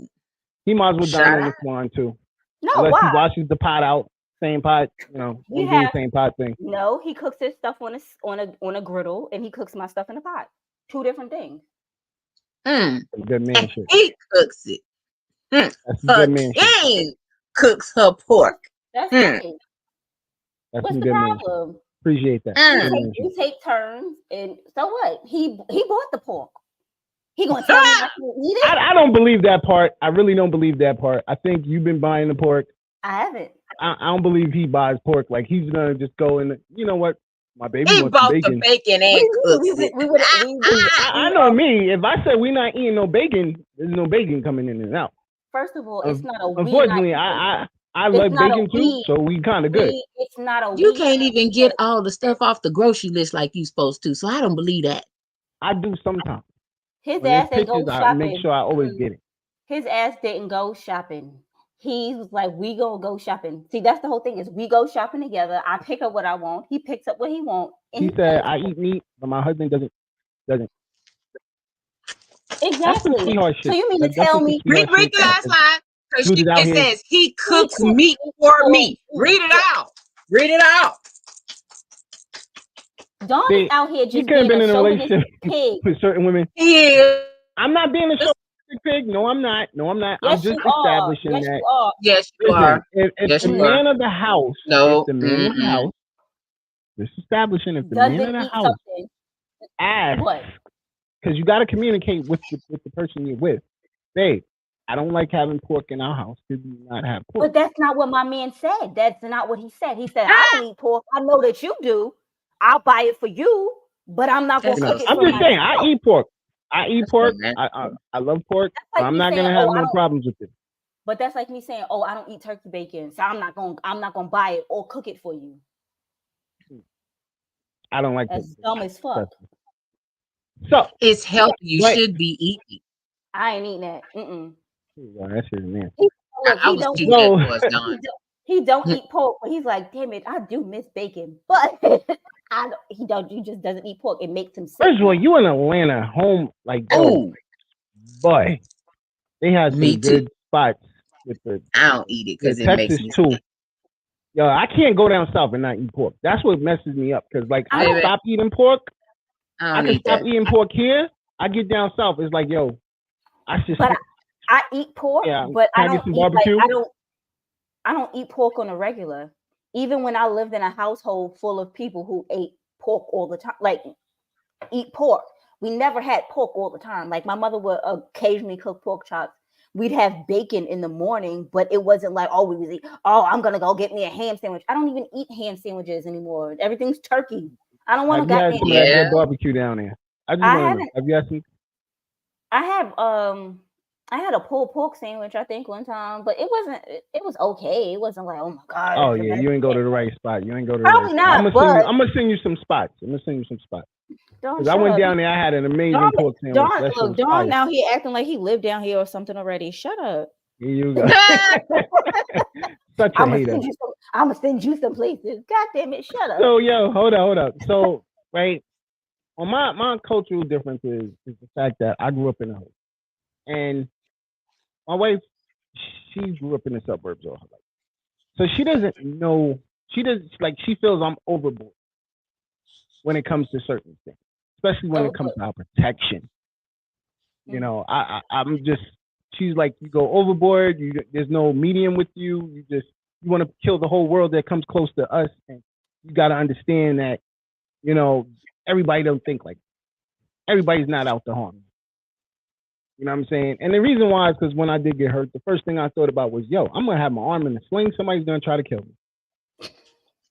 he might as well dine on the swine too. No, unless why? he washes the pot out, same pot, the same pot thing. No, he cooks his stuff on a griddle, and he cooks my stuff in a pot. Two different things. Good man shit. He cooks it. That's good man shit. Cooks her pork. That's right. That's What's the good problem? Man. Appreciate that. We take turns, and so what? He bought the pork. He gonna tell me I can eat it? I don't believe that part. I really don't believe that part. I think you've been buying the pork. I haven't. I don't believe he buys pork. Like he's gonna just go and you know what? My baby he wants bought bacon. The bacon and cooks it. I know me. If I said we're not eating no bacon, there's no bacon coming in and out. First of all, it's not a. Unfortunately, I love bacon too, so we kind of good. It's not a. You can't even get all the stuff off the grocery list like you supposed to, so I don't believe that. I do sometimes. His ass didn't go shopping. I make sure I always get it. His ass didn't go shopping. He was like, "We gonna go shopping." See, that's the whole thing. Is we go shopping together. I pick up what I want. He picks up what he wants. He said, "I eat meat, but my husband doesn't." Exactly. So you mean to tell me? Read the last line. It says he cooks meat for me. Read it out. Read it out. Dawn is out here just being in a relationship pig with certain women. He is. I'm not being a chauvinistic pig. No, I'm not. Yes, I'm just establishing that. Yes, you are. If the man of the house, Just establishing if the doesn't man of the eat house something. asks, What? because you got to communicate with the person you're with. Babe, I don't like having pork in our house. Could you not have pork? But that's not what my man said. That's not what he said. He said, I don't eat pork. I know that you do. I'll buy it for you, but I'm not going That's to You know, cook it I'm for just saying, myself. I eat pork. I eat That's pork. romantic. I love pork. That's But like I'm me not saying, gonna have I no don't. problems with it. But that's like me saying, oh, I don't eat turkey bacon, so I'm not gonna buy it or cook it for you. I don't like That's turkey. dumb as fuck. So It's healthy. You right. should be eating. I ain't eating that. Mm-mm. That shit is nasty. Look, I he was don't cheating eat. that No. was done. He don't eat pork, but he's like, damn it, I do miss bacon, but I don't. He don't. He just doesn't eat pork. It makes him sick. First of all, now. you in Atlanta, home like yo, Oh, boy, they have me some too. good spots with the I don't eat it because it Texas makes me too. sick. Yo, I can't go down south and not eat pork. That's what messes me up. Cause like I Baby, stop eating pork. I I don't can eat stop that. eating pork here. I get down south. It's like yo, I just But I eat pork, yeah. but Can I I get don't some eat like barbecue? I don't eat pork on a regular. Even when I lived in a household full of people who ate pork all the time, like eat pork, we never had pork all the time. Like my mother would occasionally cook pork chops. We'd have bacon in the morning, but it wasn't like, oh, we was eat, oh, I'm gonna go get me a ham sandwich. I don't even eat ham sandwiches anymore. Everything's turkey. I don't want Have to you had goddamn. some of that Yeah. good barbecue down there? I just I want to know. haven't. Have you had some? I had a pulled pork sandwich, I think, one time, but it wasn't. It was okay. It wasn't like, oh my god. Oh it's the yeah, best you ain't go thing. to the right spot. You ain't go to the Probably right spot. not, but I'm gonna send you some spots. I'm gonna send you some spots. Dawn, Cause I shut went up. down there. I had an amazing pork sandwich. Dawn, That shit look, was Dawn fire. now he acting like he lived down here or something already. Shut up. Here you go. Such a hater. I'm gonna send you some places. God damn it, shut up. So yo, hold up. So right, on my cultural difference is the fact that I grew up in a hood, and my wife, she grew up in the suburbs all her life, so she doesn't know. She feels I'm overboard when it comes to certain things, especially when it comes to our protection. You know, I'm just. She's like, you go overboard. There's no medium with you. You want to kill the whole world that comes close to us, and you got to understand that, you know, everybody don't think like that. Everybody's not out to harm. You know what I'm saying? And the reason why is because when I did get hurt, the first thing I thought about was, yo, I'm gonna have my arm in a sling. Somebody's gonna try to kill me.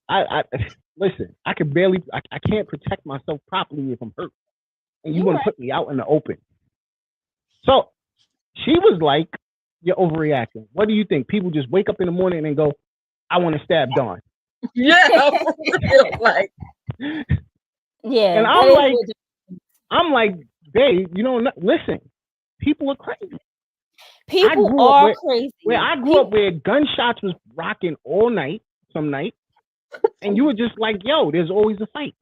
I listen. I can barely. I can't protect myself properly if I'm hurt, and you want to put me out in the open. So she was like, you're overreacting. What do you think? People just wake up in the morning and go, I want to stab Dawn. Yeah, for real, like. Yeah. And I'm like, babe, you know, listen, people are crazy. People are crazy. Where I grew up, where gunshots was rocking all night, some night, and you were just like, yo, there's always a fight.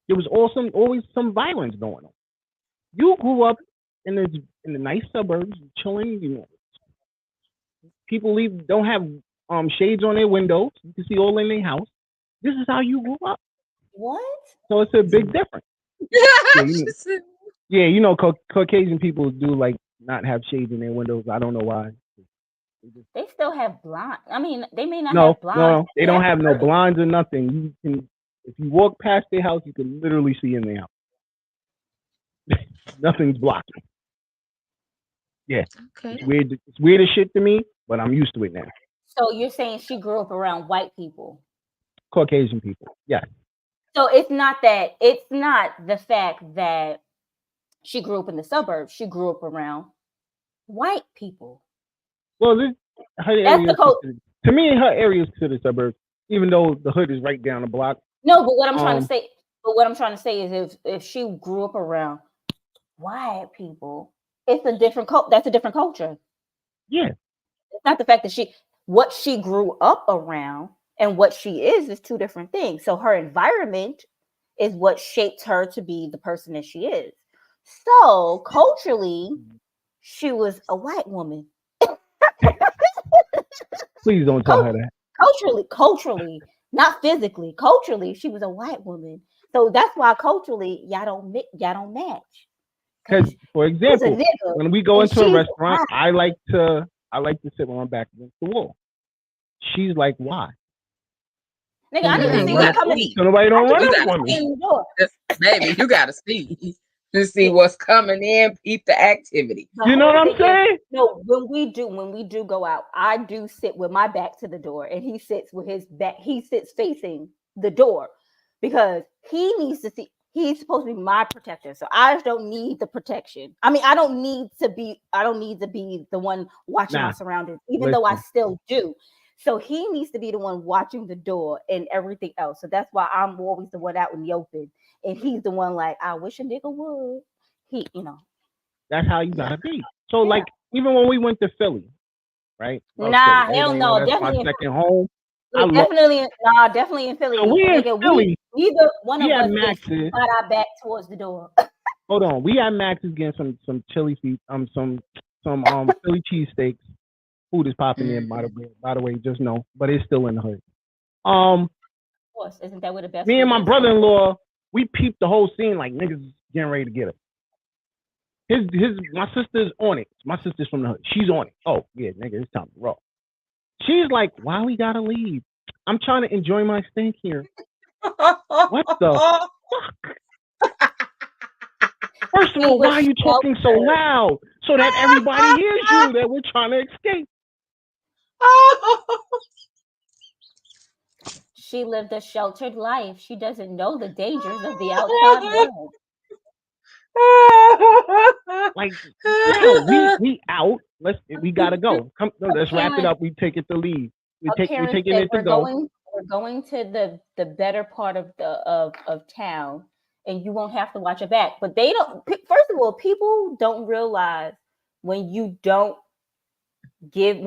There was always some violence going on. You grew up in the nice suburbs, chilling. You know, people don't have shades on their windows. You can see all in their house. This is how you grew up. What? So it's a big difference. Yeah, you know, Caucasian people do like not have shades in their windows. I don't know why. They still have blinds. I mean, they may not No, have blinds. no, they don't have no blinds or nothing. You can, if you walk past their house, you can literally see in their house. Nothing's blocking. Yeah, Okay. It's weird as shit to me, but I'm used to it now. So you're saying she grew up around white people? Caucasian people, yeah. So it's not the fact that she grew up in the suburbs. She grew up around white people. Well, her area to me, her area is to the suburbs, even though the hood is right down the block. No, but what I'm trying to say, is if she grew up around white people, it's a different that's a different culture. Yeah. It's not the fact that what she grew up around and what she is two different things. So her environment is what shaped her to be the person that she is. So culturally, she was a white woman. Please don't tell her that. Culturally, not physically. Culturally, she was a white woman. So that's why culturally, y'all don't match. Because, for example, when we go into a restaurant, I like to sit with my back against the wall. She's like, why? Nigga, I need to see wanna what's coming. see. So nobody don't run You up gotta on me. see. Baby, you gotta see to see what's coming in, peep the activity. You know what I'm saying? No, when we do go out, I do sit with my back to the door, and he sits with his back. He sits facing the door because he needs to see. He's supposed to be my protector, so I just don't need the protection. I mean, I don't need to be the one watching my surroundings, even though I still do. So he needs to be the one watching the door and everything else. So that's why I'm always the one out in the open, and he's the one like, I wish a nigga would. That's how you gotta be. So like, even when we went to Philly, right? Nah, Philly. hell no. That's Definitely my second home. Definitely in Philly. So we in Philly. Neither one of us Max's. got our back towards the door. Hold on, we had Max's getting some chili feet, some Philly cheesesteaks. Food is popping in, by the way, just know, but it's still in the hood. Of course, isn't that where the best? Me and my brother-in-law, we peeped the whole scene like niggas getting ready to get us. My sister's on it. My sister's from the hood. She's on it. Oh yeah, nigga, it's time to roll. She's like, why we gotta leave? I'm trying to enjoy my stay here. What the fuck? First of all, why are you talking so loud so that everybody hears you that we're trying to escape? She lived a sheltered life. She doesn't know the dangers of the outside world. Like, no, we out. We gotta go. Come, let's wrap it up. We take it to leave. We're taking it to go. We're going to the better part of town, and you won't have to watch your back. But they don't. First of all, people don't realize when you don't give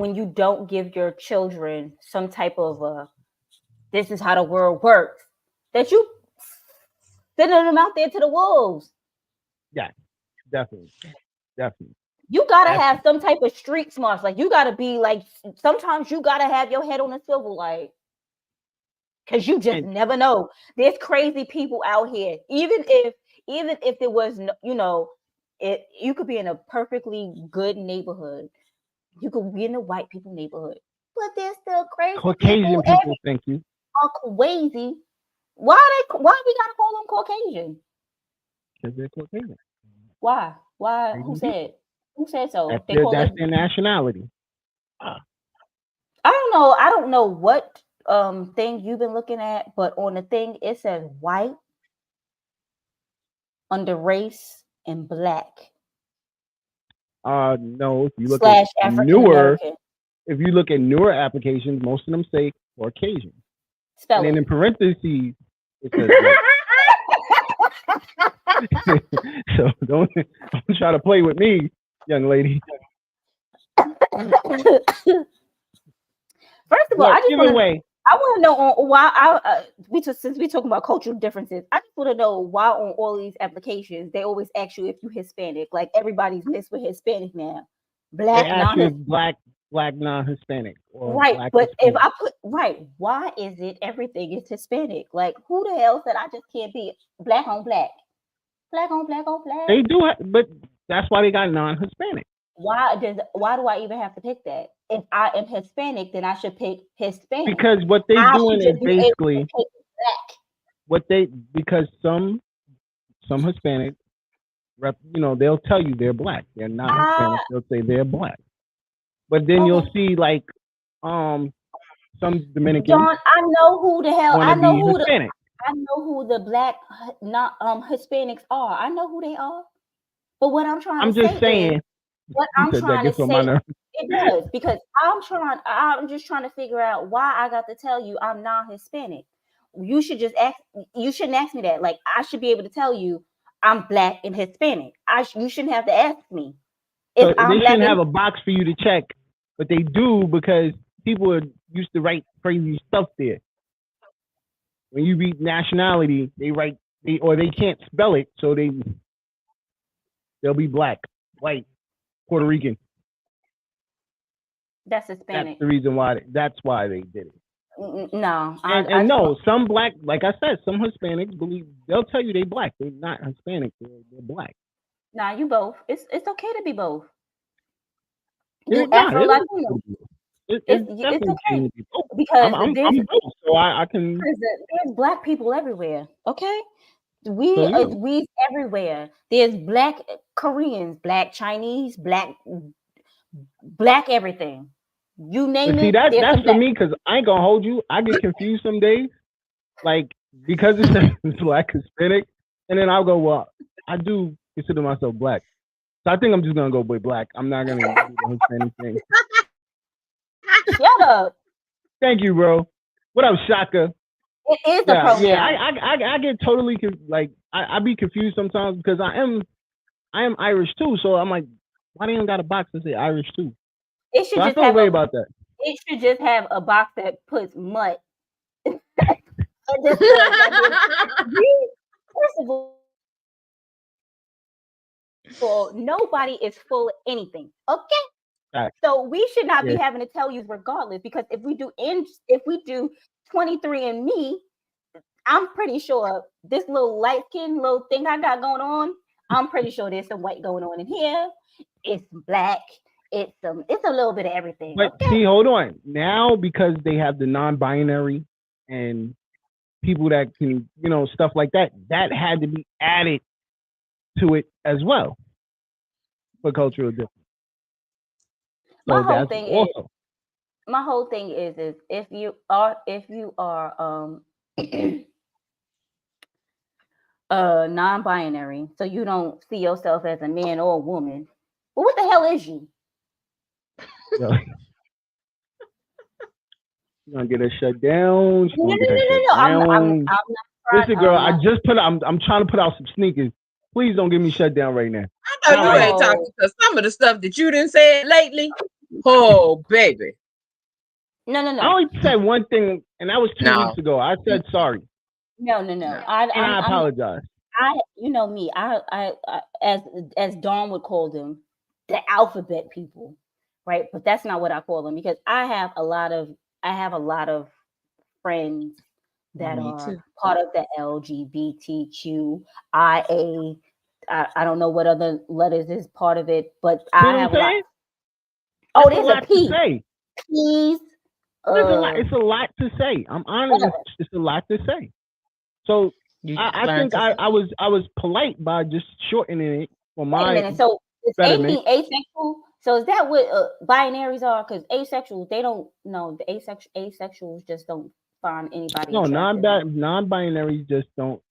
your children some type of this is how the world works, that you sending them out there to the wolves. Yeah, definitely. You gotta have some type of street smarts. Like, you gotta be like, sometimes you gotta have your head on a swivel, like, because you just never know. There's crazy people out here. Even if there was no, you could be in a perfectly good neighborhood. You could be in the white people neighborhood, but there's still crazy Caucasian people. Thank you. Are crazy. Why we gotta call them Caucasian? Because they're Caucasian. Why? Who said so? That's their nationality. I don't know what thing you've been looking at, but on the thing it says white under race and black. No, if you look at newer, if you look at newer applications, most of them say Caucasian. And then in parentheses, it says so don't try to play with me, young lady. First of all, I want to know why since we talking about cultural differences, I just want to know why on all these applications they always ask you if you Hispanic. Like, everybody's mixed with Hispanic now. Black, non-Hispanic. Right, but Hispanic. If I put why is it everything is Hispanic? Like, who the hell said I just can't be black on black? Black on black on black. They do, but that's why they got non-Hispanic. Why do I even have to pick that? If I am Hispanic, then I should pick Hispanic. Because what they doing is basically because some Hispanic they'll tell you they're black. They're not Hispanic. They'll say they're black. But then you'll see like some Dominicans. John, I know who the hell I know who Hispanic. I know who the black not Hispanics are. I know who they are. But what I'm trying to say is, what I'm trying to say, it does, because I'm just trying to figure out why I got to tell you I'm not Hispanic. You shouldn't ask me that. Like, I should be able to tell you I'm black and Hispanic. You shouldn't have to ask me. So they shouldn't have a box for you to check, but they do, because people are used to write crazy stuff there. When you read nationality, they can't spell it, so they'll be black, white, Puerto Rican. That's Hispanic. That's the reason why. That's why they did it. No, no, some black, like I said, some Hispanics they'll tell you they black. They're not Hispanic. They're black. Nah, you both. It's okay to be both. It's okay because I'm both, so I can. There's black people everywhere. Okay, So we everywhere. There's black Koreans, black Chinese, black everything. You But name see, it, there's that's some for black. me because I ain't gonna hold you. I get confused some days, like because it says black Hispanic, and then I'll go, well, I do consider myself black, so I think I'm just gonna go with black. I'm not gonna do the Hispanic thing. Shut up. Thank you, bro. What up, Shaka? It is a Yeah, pronoun. I get totally like I be confused sometimes because I am Irish too. So I'm like, why they don't got a box that say Irish too? It should So I just feel a have way a. about that. It should just have a box that puts mutt. At this point, first of all, nobody is full of anything. Okay. Right. So we should not be Yeah. having to tell you regardless, because if we do 23 and me, I'm pretty sure this little light skin little thing I got going on, I'm pretty sure there's some white going on in here. It's black. It's a little bit of everything. But Okay. see, hold on. Now because they have the non-binary and people that can, stuff like that, that had to be added to it as well for cultural difference. My So whole that's thing also. is if you are non-binary, so you don't see yourself as a man or a woman, well, what the hell is you? You're gonna get her shut down. She's gonna get her shut No. I'm down. not. Listen, girl, I'm trying to put out some sneakers. Please don't get me shut down right now. I know you ain't talking because some of the stuff that you done said lately. Oh, baby. No. I only said one thing, and that was 2 weeks ago. I said sorry. No. I apologize. You know me. I as Dawn would call them, the alphabet people, right? But that's not what I call them, because I have a lot of friends that are part of the LGBTQIA. I don't know what other letters is part of it, but I have a lot. Oh, there's a P. P's. It's a lot to say. I'm honest. It's a lot to say. So I think I was polite by just shortening it for my. Wait a minute. So is being asexual? So is that what binaries are? Because asexuals, they don't know. The asexuals just don't find anybody. No, non-binaries just don't.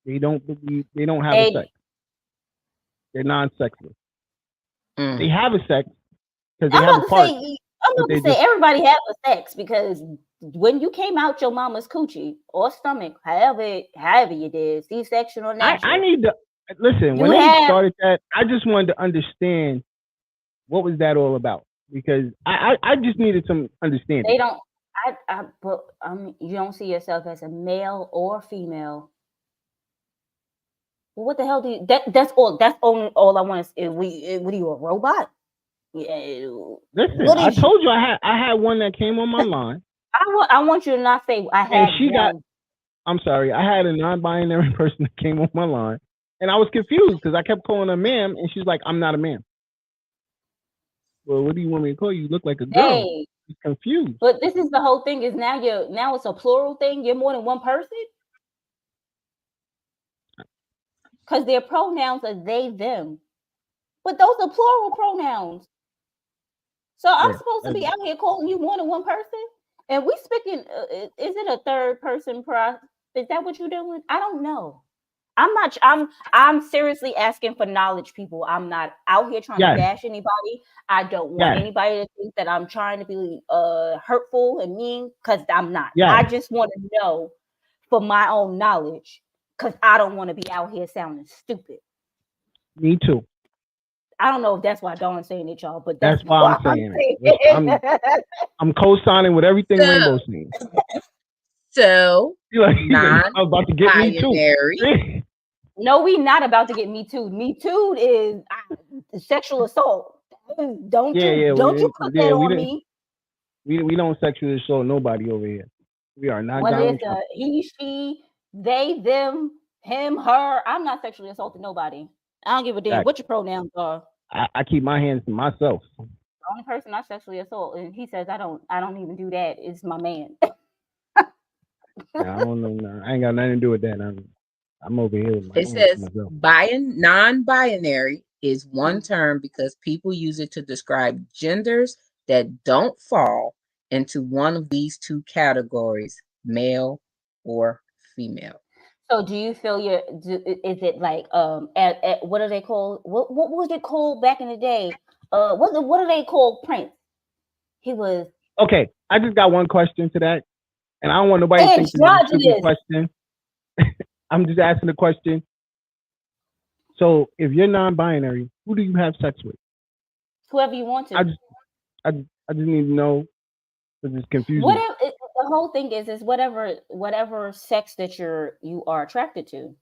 They don't have a sex. They're non-sexual. They have a sex because they have a part. I'm about to say everybody has a sex, because when you came out your mama's coochie or stomach, however you did, C-section or natural. I need to listen. When they started that, I just wanted to understand what was that all about, because I just needed some understanding. They don't. But you don't see yourself as a male or female. Well, what the hell do you? That's all. That's only all I want to. What are you, a robot? Yeah. Listen, I told you I had one that came on my line. I want you to not say I had. And I'm sorry. I had a non-binary person that came on my line, and I was confused because I kept calling her ma'am, and she's like, "I'm not a ma'am." Well, what do you want me to call you? You look like a girl. Hey. She's confused. But this is the whole thing. Is now it's a plural thing. You're more than one person. Because their pronouns are they, them. But those are plural pronouns. So I'm supposed to be out here calling you more than one person? And we speaking, is it a third person is that what you're doing? I don't know. I'm seriously asking for knowledge, people. I'm not out here trying to bash anybody. I don't want anybody to think that I'm trying to be hurtful and mean, because I'm not. I just want to know for my own knowledge, because I don't want to be out here sounding stupid. Me too. I don't know if that's why Dawn's saying it, y'all, but that's why I'm saying it. I'm co-signing with everything Rainbow's saying. So, I'm about to get me too. No, we not about to get me too. Me too is sexual assault. Don't you put that on me. We don't sexually assault nobody over here. We are not. Whether it's he, she, they, them, him, her. I'm not sexually assaulting nobody. I don't give a damn what your pronouns are. I keep my hands to myself. The only person I sexually assault, and he says I don't even do that, is my man. Nah, I don't know. Nah, I ain't got nothing to do with that. I'm over here with It says non-binary is one term because people use it to describe genders that don't fall into one of these two categories, male or female. So do you feel is it like at what are they called? What was it called back in the day? What are they called? Prince. He was Okay, I just got one question to that, and I don't want nobody to think this is a stupid androgynous. question. I'm just asking the question. So, if you're non-binary, who do you have sex with? Whoever you want to. I just need to know because it's confusing. Whatever the whole thing is whatever sex that you are attracted to.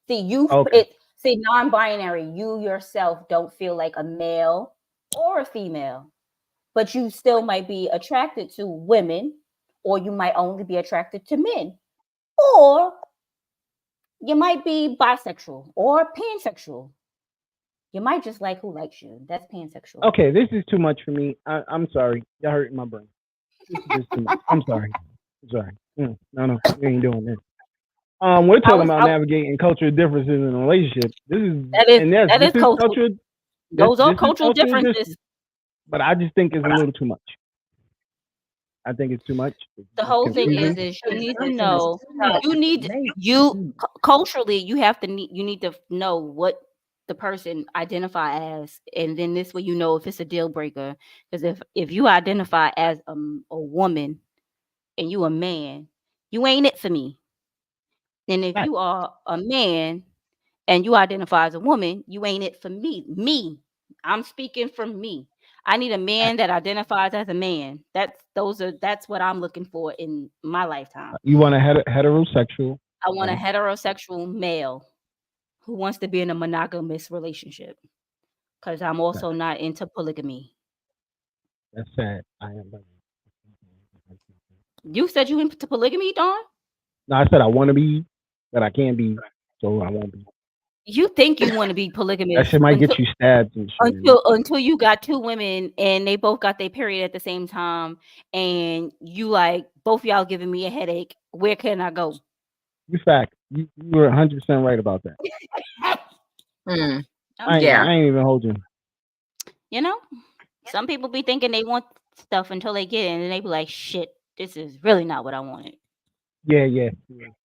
See, Okay. See, non-binary, you yourself don't feel like a male or a female, but you still might be attracted to women, or you might only be attracted to men, or you might be bisexual or pansexual. You might just like who likes you. That's pansexual. Okay, this is too much for me. I'm sorry. You're hurting my brain. This is just too much. I'm sorry. No, we ain't doing this. We're talking about navigating cultural differences in a relationship. This is cultural. Those are cultural differences. But I just think it's a little too much. I think it's too much. The whole thing is you need to know. Culturally, you need to know what the person identify as, and then this way you know if it's a deal breaker. Because if you identify as a woman and you a man, you ain't it for me. And if you are a man and you identify as a woman, you ain't it for me. I'm speaking from me. I need a man that identifies as a man. That's what I'm looking for in my lifetime. You want a heterosexual? I want a heterosexual male who wants to be in a monogamous relationship, because I'm also not into polygamy. That's sad. I am. You said you into polygamy, Dawn? No, I said I want to be, but I can't be, so I won't be. You think you want to be polygamous? That shit might get you stabbed and shit. Until you got two women and they both got their period at the same time, and you like both of y'all giving me a headache. Where can I go? You fact. You were 100% right about that. I ain't even holding. You know, some people be thinking they want stuff until they get it, and then they be like, "Shit, this is really not what I wanted." Yeah, you're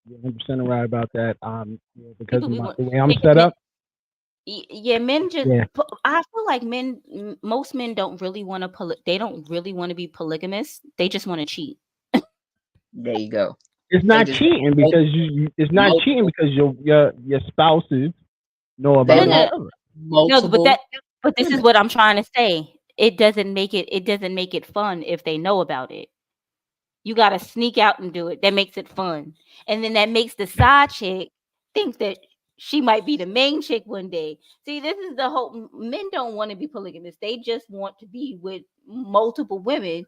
100% right about that. Because of the way I'm set up. Yeah, men just. Yeah. I feel like most men don't really want to. They don't really want to be polygamous. They just want to cheat. There you go. It's not cheating because it's not cheating because your spouses know about it. No, but this is what I'm trying to say. It doesn't make it fun if they know about it. You got to sneak out and do it. That makes it fun. And then that makes the side chick think that she might be the main chick one day. See, this is the whole. Men don't want to be polygamous. They just want to be with multiple women,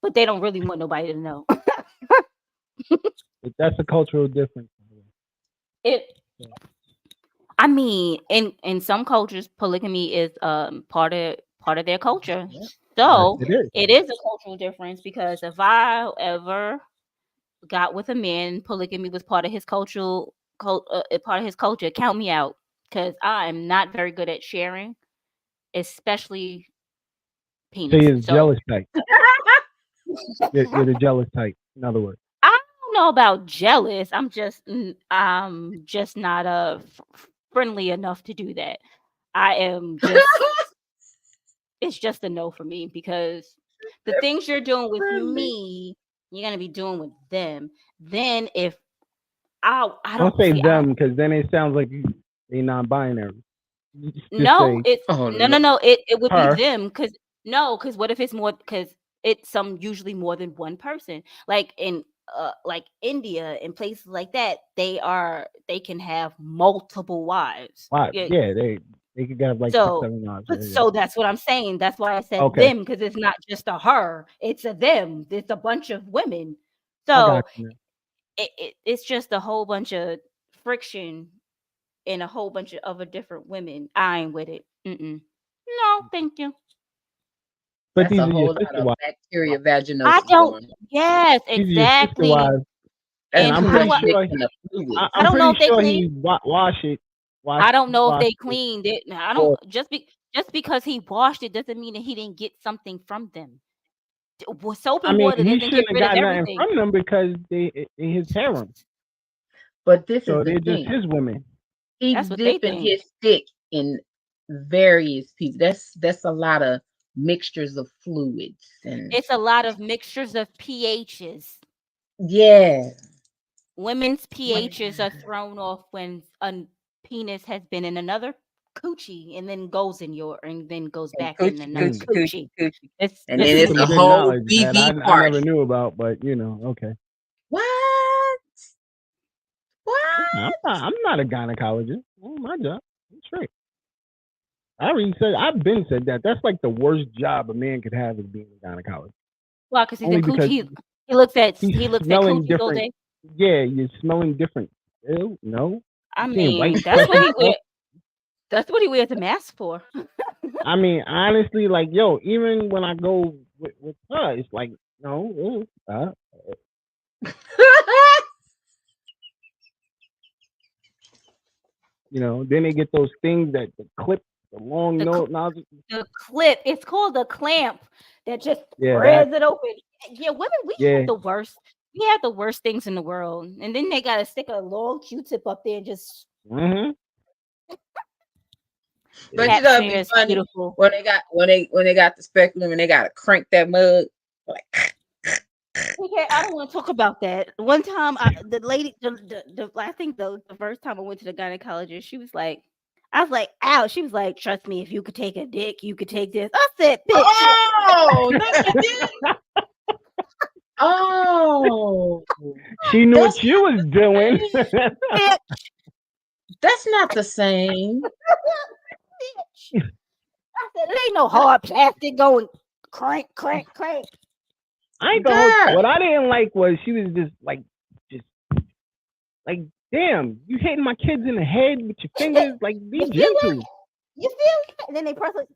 but they don't really want nobody to know. That's a cultural difference. I mean, in some cultures, polygamy is part of their culture. So it is a cultural difference, because if I ever got with a man, polygamy was part of his culture. Count me out, because I am not very good at sharing, especially penis. So you're the jealous type. You're the jealous type. In other words, I don't know about jealous. I'm just not friendly enough to do that. I am just. It's just a no for me, because the things you're doing with me, you're gonna be doing with them. Then if I don't say them, because then it sounds like they non-binary. No, it's no. It would be them, because what if it's more? Because it's usually more than one person. Like in like India and places like that, they can have multiple wives. Wow. Yeah, they could have like 6-7 wives. So that's what I'm saying. That's why I said them, because it's not just a her, it's a them. It's a bunch of women. So it's just a whole bunch of friction and a whole bunch of other different women. I ain't with it. No, thank you. But that's a whole lot of bacteria vaginal. I don't. Yes, exactly. That's And I'm too pretty much sure mixing of fluids. I I'm don't know pretty if they sure clean. he wash it. I don't know if Wash they it. cleaned it. I don't Or, just because he washed it doesn't mean that he didn't get something from them. Soap I and mean, water he doesn't get shouldn't have rid of got nothing everything. from them because they his harem. But this is So the they're just thing. his women. He's That's what they dipping think. his stick in various pieces. That's a lot of mixtures of fluids and It's a lot of mixtures of pHs. yeah. Women's pHs are thrown off when a penis has been in another coochie and then goes in your and then goes And back in coochie, another Mm. coochie, coochie, coochie. coochie. It's And This then is it's some a good whole knowledge that BV I never party. knew about, but okay. What? I'm What? not a gynecologist. Oh, my job. I'm straight. I've been said that. That's like the worst job a man could have is being a gynecologist. Well, because he's Only in because coochie. He looks at he's smelling coochies all different. day. Yeah, you're smelling different. Ew, no. I I'm seeing white mean, that's flesh what and he stuff. wear. That's what he wears a mask for. I mean, honestly, like, yo, even when I go with her, it's like, no, then they get those things that the clip, the long The note, the clip. It's called the clamp that just yeah, spreads it open. Yeah, women, we yeah, have the worst. We have the worst things in the world, and then they gotta stick a long Q-tip up there and just mm-hmm. But pap you know it'd be smear is funny beautiful. when they got the speculum and they gotta crank that mug like Okay, I don't want to talk about that. One time, the lady, I think the first time I went to the gynecologist, she was like, I was like, ow. She was like, trust me, if you could take a dick, you could take this. I said, bitch. oh no she didn't. Oh, She knew that's what you was doing. Bitch. that's not the same. Bitch. I said, it ain't no hard plastic going crank, crank, crank. I ain't gonna hold you. Girl. What I didn't like was she was just like, damn, you hitting my kids in the head with your fingers. Like, be You feel gentle. like? You feel like? And then they press it.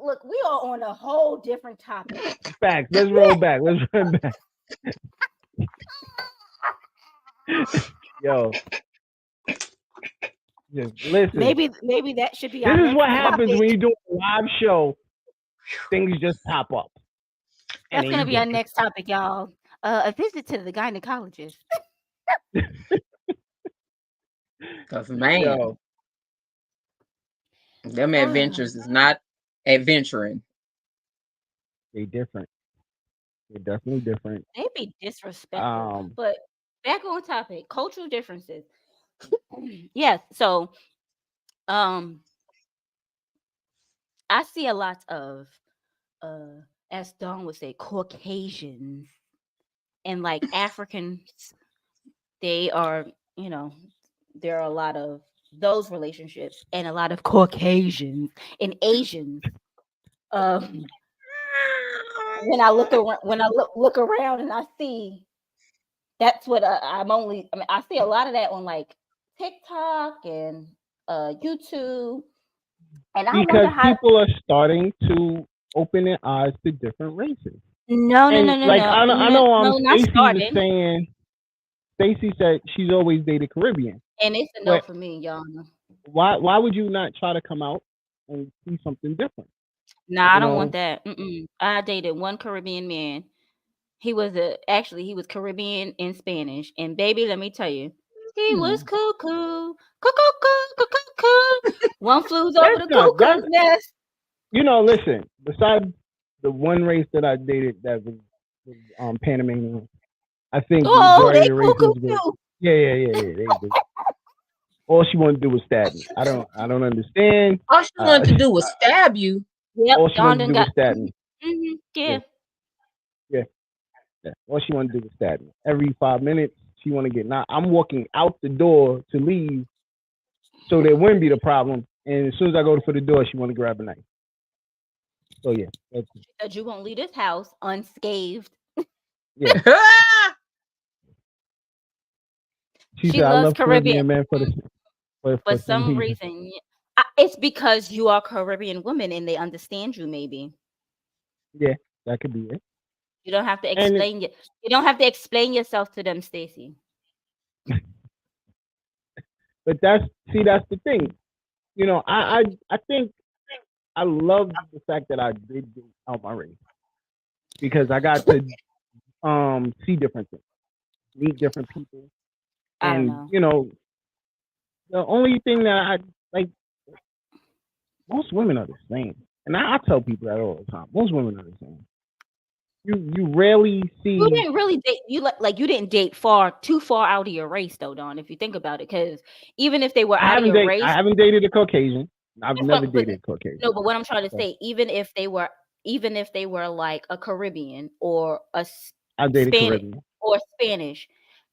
Look, we are on a whole different topic. Facts. Let's roll back. Yo. Just listen. Maybe that should be This our is next what topic. happens when you do a live show. Things just pop up. That's gonna be our next topic, y'all. A visit to the gynecologist. Cause man, Yo. them adventures is not adventuring. They different. They're definitely different. They be disrespectful. But back on topic, cultural differences. Yes, so I see a lot of as Dawn would say, Caucasians and like Africans. They are, there are a lot of those relationships and a lot of Caucasians and Asians. When I look around and I see that's what I see a lot of that on like TikTok and YouTube. And I because wonder how people are starting to open their eyes to different races. No. I know Stacey was saying Stacey said she's always dated Caribbean. And it's a no for me, y'all. Why would you not try to come out and see something different? Nah, I don't want that. I dated one Caribbean man. He was Caribbean and Spanish. And baby, let me tell you, he was cuckoo. One flew over the cuckoo's nest. Listen, besides the one race that I dated that was Panamanian, I think the majority of races were, yeah. All she wanted to do was stab me. I don't understand. All she wanted to do was stab you. Yep, all she wanted to do was stab me. Yeah. All she wanted to do was stab me. Every 5 minutes, she want to get knocked. I'm walking out the door to leave, so there wouldn't be the problem. And as soon as I go for the door, she want to grab a knife. So yeah, that's she said you won't leave this house unscathed. Yeah. She said, loves I love Caribbean men for some reason. It's because you are Caribbean women and they understand you. Maybe. Yeah, that could be it. You don't have to explain you don't have to explain yourself to them, Stacey. But that's the thing. You know, I think I love the fact that I did get out my race because I got to see different things, meet different people, I don't and know. you know, the only thing that I like, most women are the same, and I tell people that all the time. Most women are the same. You rarely You see. didn't really date you didn't date too far out of your race though, Don, if you think about it. Because even if they were out of your I race, haven't dated a Caucasian. I've that's never what, but dated a Caucasian. no, but what I'm trying to So say, even if they were like a Caribbean or I dated Spanish Caribbean, or Spanish,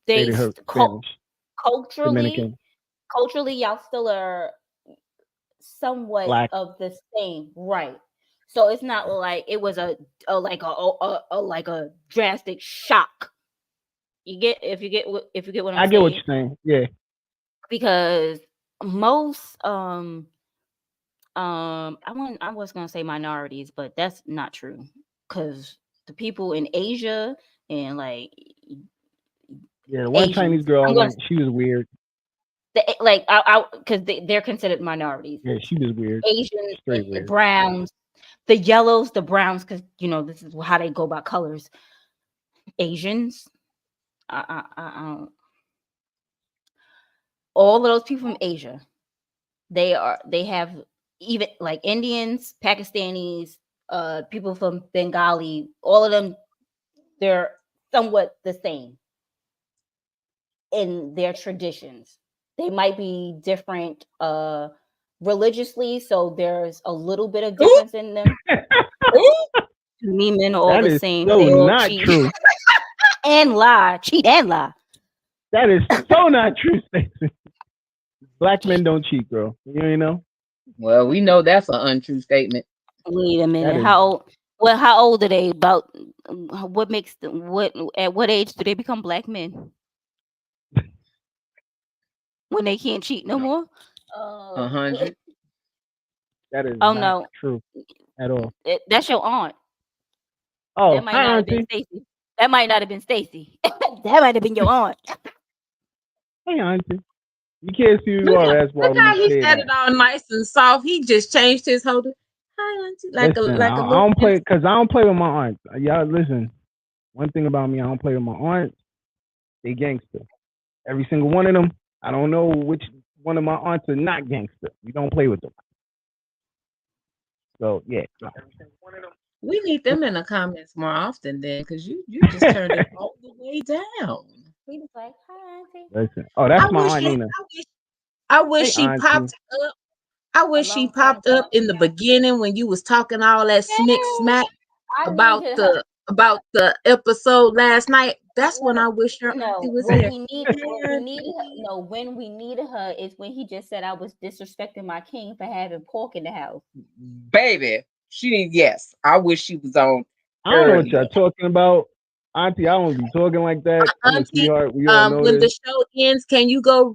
they dated her Spanish, culturally Dominican, y'all still are somewhat black. of the same, right? So it's not like it was like a drastic shock. You get if you get what I'm I get what saying? you're saying. Yeah, Because most I was gonna say minorities, but that's not true. Because the people in Asia and like yeah. One Chinese Asians, girl I I'm gonna went. She was weird. like I because they're considered minorities. Yeah, she was weird. Asians, Straight and weird. browns, the yellows, the browns, because this is how they go by colors. Asians, I don't. All of those people from Asia, they have even like Indians, Pakistanis, people from Bengali, all of them, they're somewhat the same in their traditions. They might be different religiously, so there's a little bit of Ooh, difference in them. ooh. To me, men are all That the is same. so They all not cheat true. and lie, cheat and lie. That is so not true, Stacey. Black men don't cheat, girl. You know Well, we know that's an untrue statement. Wait a that minute. is. How old? Well, how old are they? About what makes them? What at what age do they become black men? When they can't cheat no more? Uh, 100. That is oh not no, true at all. that's your aunt. That Oh, might hi, not have been auntie. Stacy. That might not have been Stacy. That might have been your aunt. Hey, auntie. You can't see who you Look are. how That's why look we how he say said that. it all nice and soft. He just changed his whole hi auntie Listen, like a I little don't play because I don't play with my aunts. Y'all listen. One thing about me, I don't play with my aunts. They gangster. Every single one of them. I don't know which one of my aunts are not gangster. We don't play with them. So yeah. We need them in the comments more often then, because you just turned it all the way down. He was like, "Hi, auntie." Listen. Oh, I that's my wish aunt Nina. I wish Hey, she auntie. popped up. I A wish she long time popped up ago. in the beginning when you was talking all that smack I about needed her. the episode last night. That's when I No, wish her auntie no. was What here. we need, Hey, what we needed her. auntie. No, when we needed her is when he just said I was disrespecting my king for having pork in the house. Baby, yes. I wish she was on I don't know what earlier. y'all talking about. Auntie, I don't be talking like that. I'm a Auntie, sweetheart. We all know when this. the show ends, can you go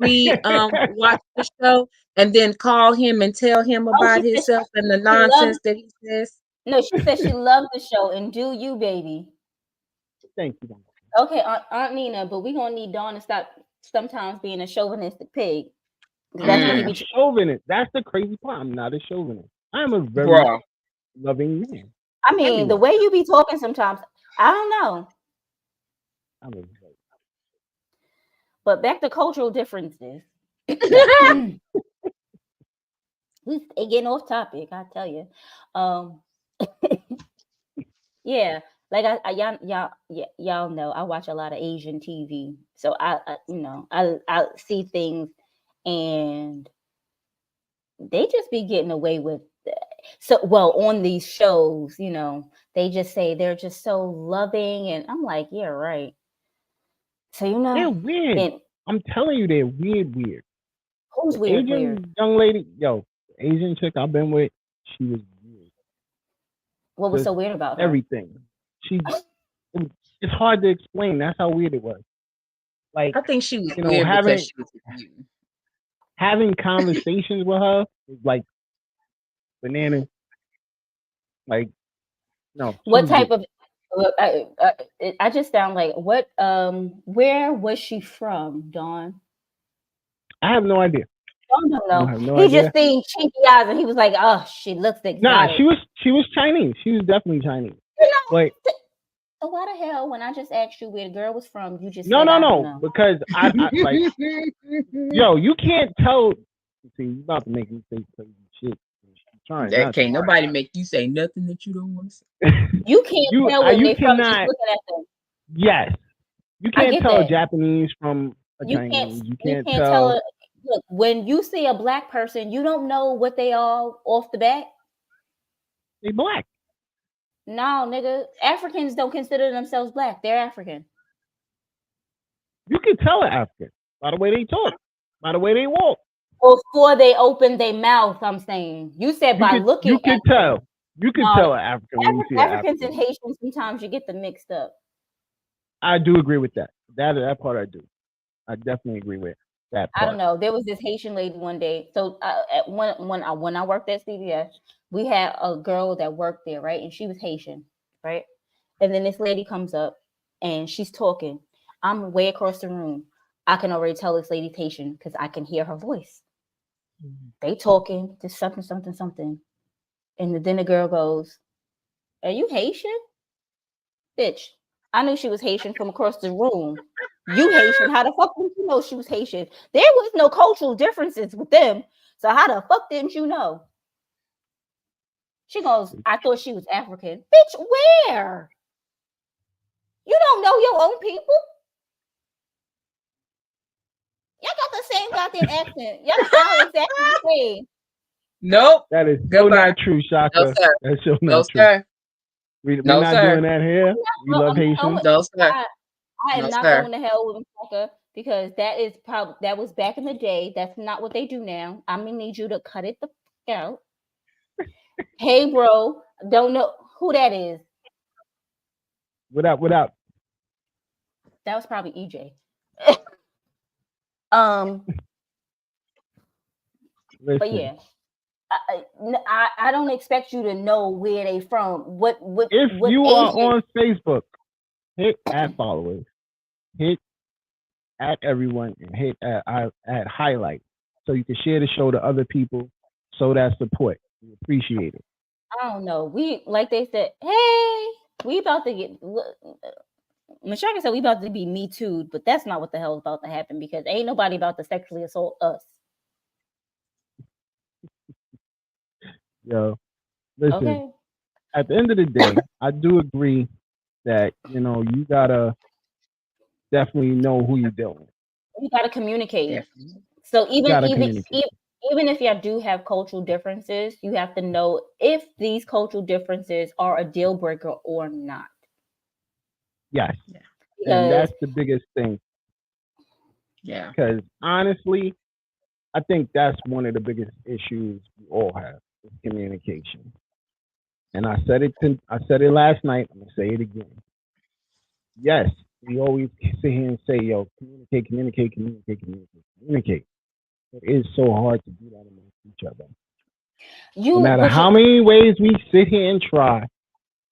watch the show and then call him and tell him Oh, about she said himself and the she loves. nonsense that he says? No, she said she loved the show and do you, baby. Thank you. Okay, Aunt Nina, but we gonna need Dawn to stop sometimes being a chauvinistic pig. 'Cause that's I'm what not he a Mm, be. chauvinist. That's the crazy part. I'm not a chauvinist. I'm a very bruh. loving man. I mean, the Everyone. way you be talking sometimes, I don't know. I'm a But back to cultural differences. We getting off topic, I tell you. Um, yeah, like y'all know I watch a lot of Asian TV, so I see things, and they just be getting away with so well on these shows. They just say they're just so loving, and I'm like, yeah, right. So they're weird. and I'm telling you, they're weird. who's The weird, weird? Asian young lady, yo, the Asian chick I've been with, she was weird. What was Just so weird about her? everything. She, it's hard to explain. That's how weird it was. Like, I think she was weird because having she was with you. conversations with her is like bananas. Like, no, she What was type weird. of Look, I just found like what where was she from, Dawn? I have no idea. Dawn don't I know. have no He idea. just seen cheeky eyes and he was like, "Oh, she looks Nah, exotic." she was Chinese. She was definitely Chinese. You know, But so why the hell when I just asked you where the girl was from, you just no, said no, I don't no. know. Because I like, yo, you can't tell. See, you about to make me say crazy shit. I'm trying That not to. can't nobody make you say nothing that you don't want to say. You can't tell where you they from just cannot. looking at them. Yes, you I can't get tell a that. Japanese from a Chinese. You You can't can't tell tell. look, when you see a black person, you don't know what they are off the bat. They black. No, nigga. Africans don't consider themselves black. They're African. You can tell an African by the way they talk, by the way they walk. Before they open their mouth, I'm saying. You said by looking You could at them. tell. You could No, tell an African when you see an Africans African. and Haitians, sometimes you get them mixed up. I do agree with that. That part I do. I definitely agree with that part. I don't know. There was this Haitian lady one day. So when I worked at CVS, we had a girl that worked there, right? And she was Haitian, right? And then this lady comes up and she's talking. I'm way across the room. I can already tell this lady's Haitian because I can hear her voice. They talking, just something, something, something. And then the girl goes, "Are you Haitian?" Bitch, I knew she was Haitian from across the room. You Haitian. How the fuck did you know she was Haitian? There was no cultural differences with them. So how the fuck didn't you know? She goes, "I thought she was African." Bitch, where? You don't know your own people? Y'all got the same goddamn accent. Y'all sound exactly the same. Nope. That is so Goodbye. not true, Shaka. No, sir. That's so No, not true. sir. We're No, not sir. doing that here. We love Haitians. No, sir. I am No, not sir. going to hell with Maka because that is probably that was back in the day. That's not what they do now. I'm gonna need you to cut it the fuck out. Hey, bro, don't know who that is. What up? That was probably EJ. Listen, But yeah, I don't expect you to know where they from. What if what you are Asian? on Facebook, hit at followers, hit at everyone, and hit at highlight so you can share the show to other people. So that support, we appreciate it. I don't know. We like they said. Hey, we about to get. Mashaka said we about to be Me Too, but that's not what the hell is about to happen because ain't nobody about to sexually assault us. Yo, listen. Okay. At the end of the day, I do agree that you gotta definitely know who you're dealing with. You gotta communicate. Definitely. So even communicate. even if y'all do have cultural differences, you have to know if these cultural differences are a deal breaker or not. Yes, Because and that's the biggest thing. Yeah. Because honestly, I think that's one of the biggest issues we all have is communication. And I said it last night. I'm gonna say it again. Yes, we always sit here and say, "Yo, communicate." It is so hard to do that amongst each other. No matter how many ways we sit here and try,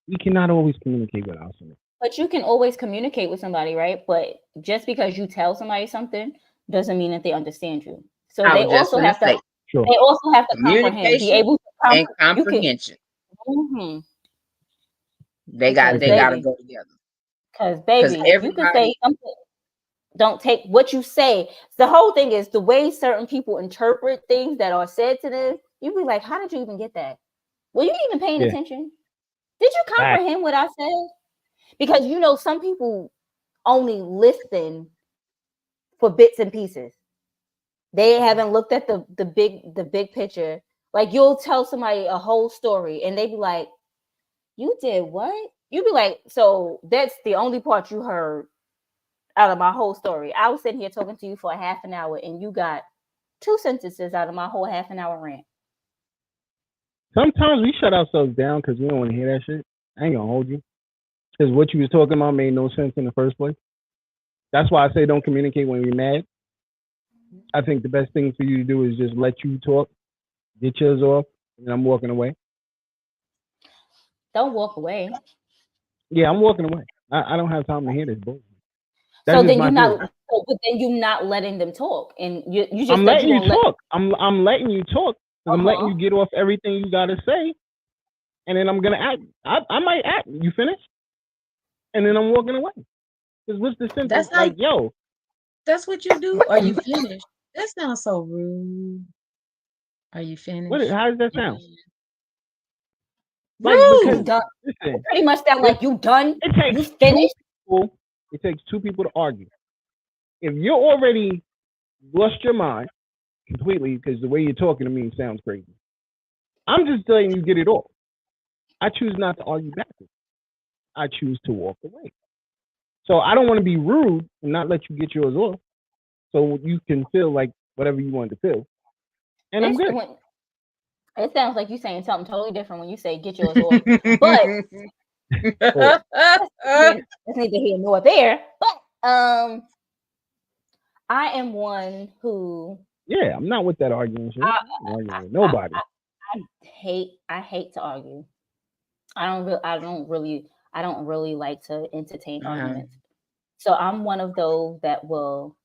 we cannot always communicate with ourselves. But you can always communicate with somebody, right? But just because you tell somebody something doesn't mean that they understand you. So they also have to. Sure. They also have to comprehend, be able to and comprehension. Mm-hmm. They got to go together. Because baby, you can say something. Don't take what you say. The whole thing is the way certain people interpret things that are said to them. You be like, how did you even get that? Were you even paying attention? Did you comprehend what I said? Because some people only listen for bits and pieces. They haven't looked at the big picture. Like you'll tell somebody a whole story and they be like, "You did what?" You be like, "So that's the only part you heard out of my whole story. I was sitting here talking to you for a half an hour and you got 2 sentences out of my whole half an hour rant." Sometimes we shut ourselves down because we don't want to hear that shit. I ain't gonna hold you. Because what you was talking about made no sense in the first place. That's why I say don't communicate when you're mad. I think the best thing for you to do is just let you talk, get yours off, and I'm walking away. Don't walk away. Yeah, I'm walking away. I don't have time to hear this bullshit. That's So just then my you're feeling. not, but then you're not letting them talk, and you just I'm said letting you you don't let. talk. I'm letting you talk because I'm letting Uh-huh. you get off everything you gotta say, and then I'm gonna act. I might act. You finished? And then I'm walking away. Because what's the sense of That's how. like, yo? That's what you do. Are you finished? That sounds so rude. Are you What? finished? How does that You sound? done? Like You because Rude. done? It listen, pretty much sound this like you done. it You takes two finished. people. It takes two people to argue. If you're already lost your mind completely because the way you're talking to me sounds crazy, I'm just letting you get it off. I choose not to argue back. I choose to walk away. So I don't want to be rude and not let you get yours off, so you can feel like whatever you want to feel, and I'm It's good. when it sounds like you saying something totally different when you say get yours off. But Oh, that's neither here nor there. But I am one who yeah, I'm not with that arguing shit. I I'm not arguing with I, nobody. I hate to argue. I don't really like to entertain Uh-huh. arguments. So I'm one of those that will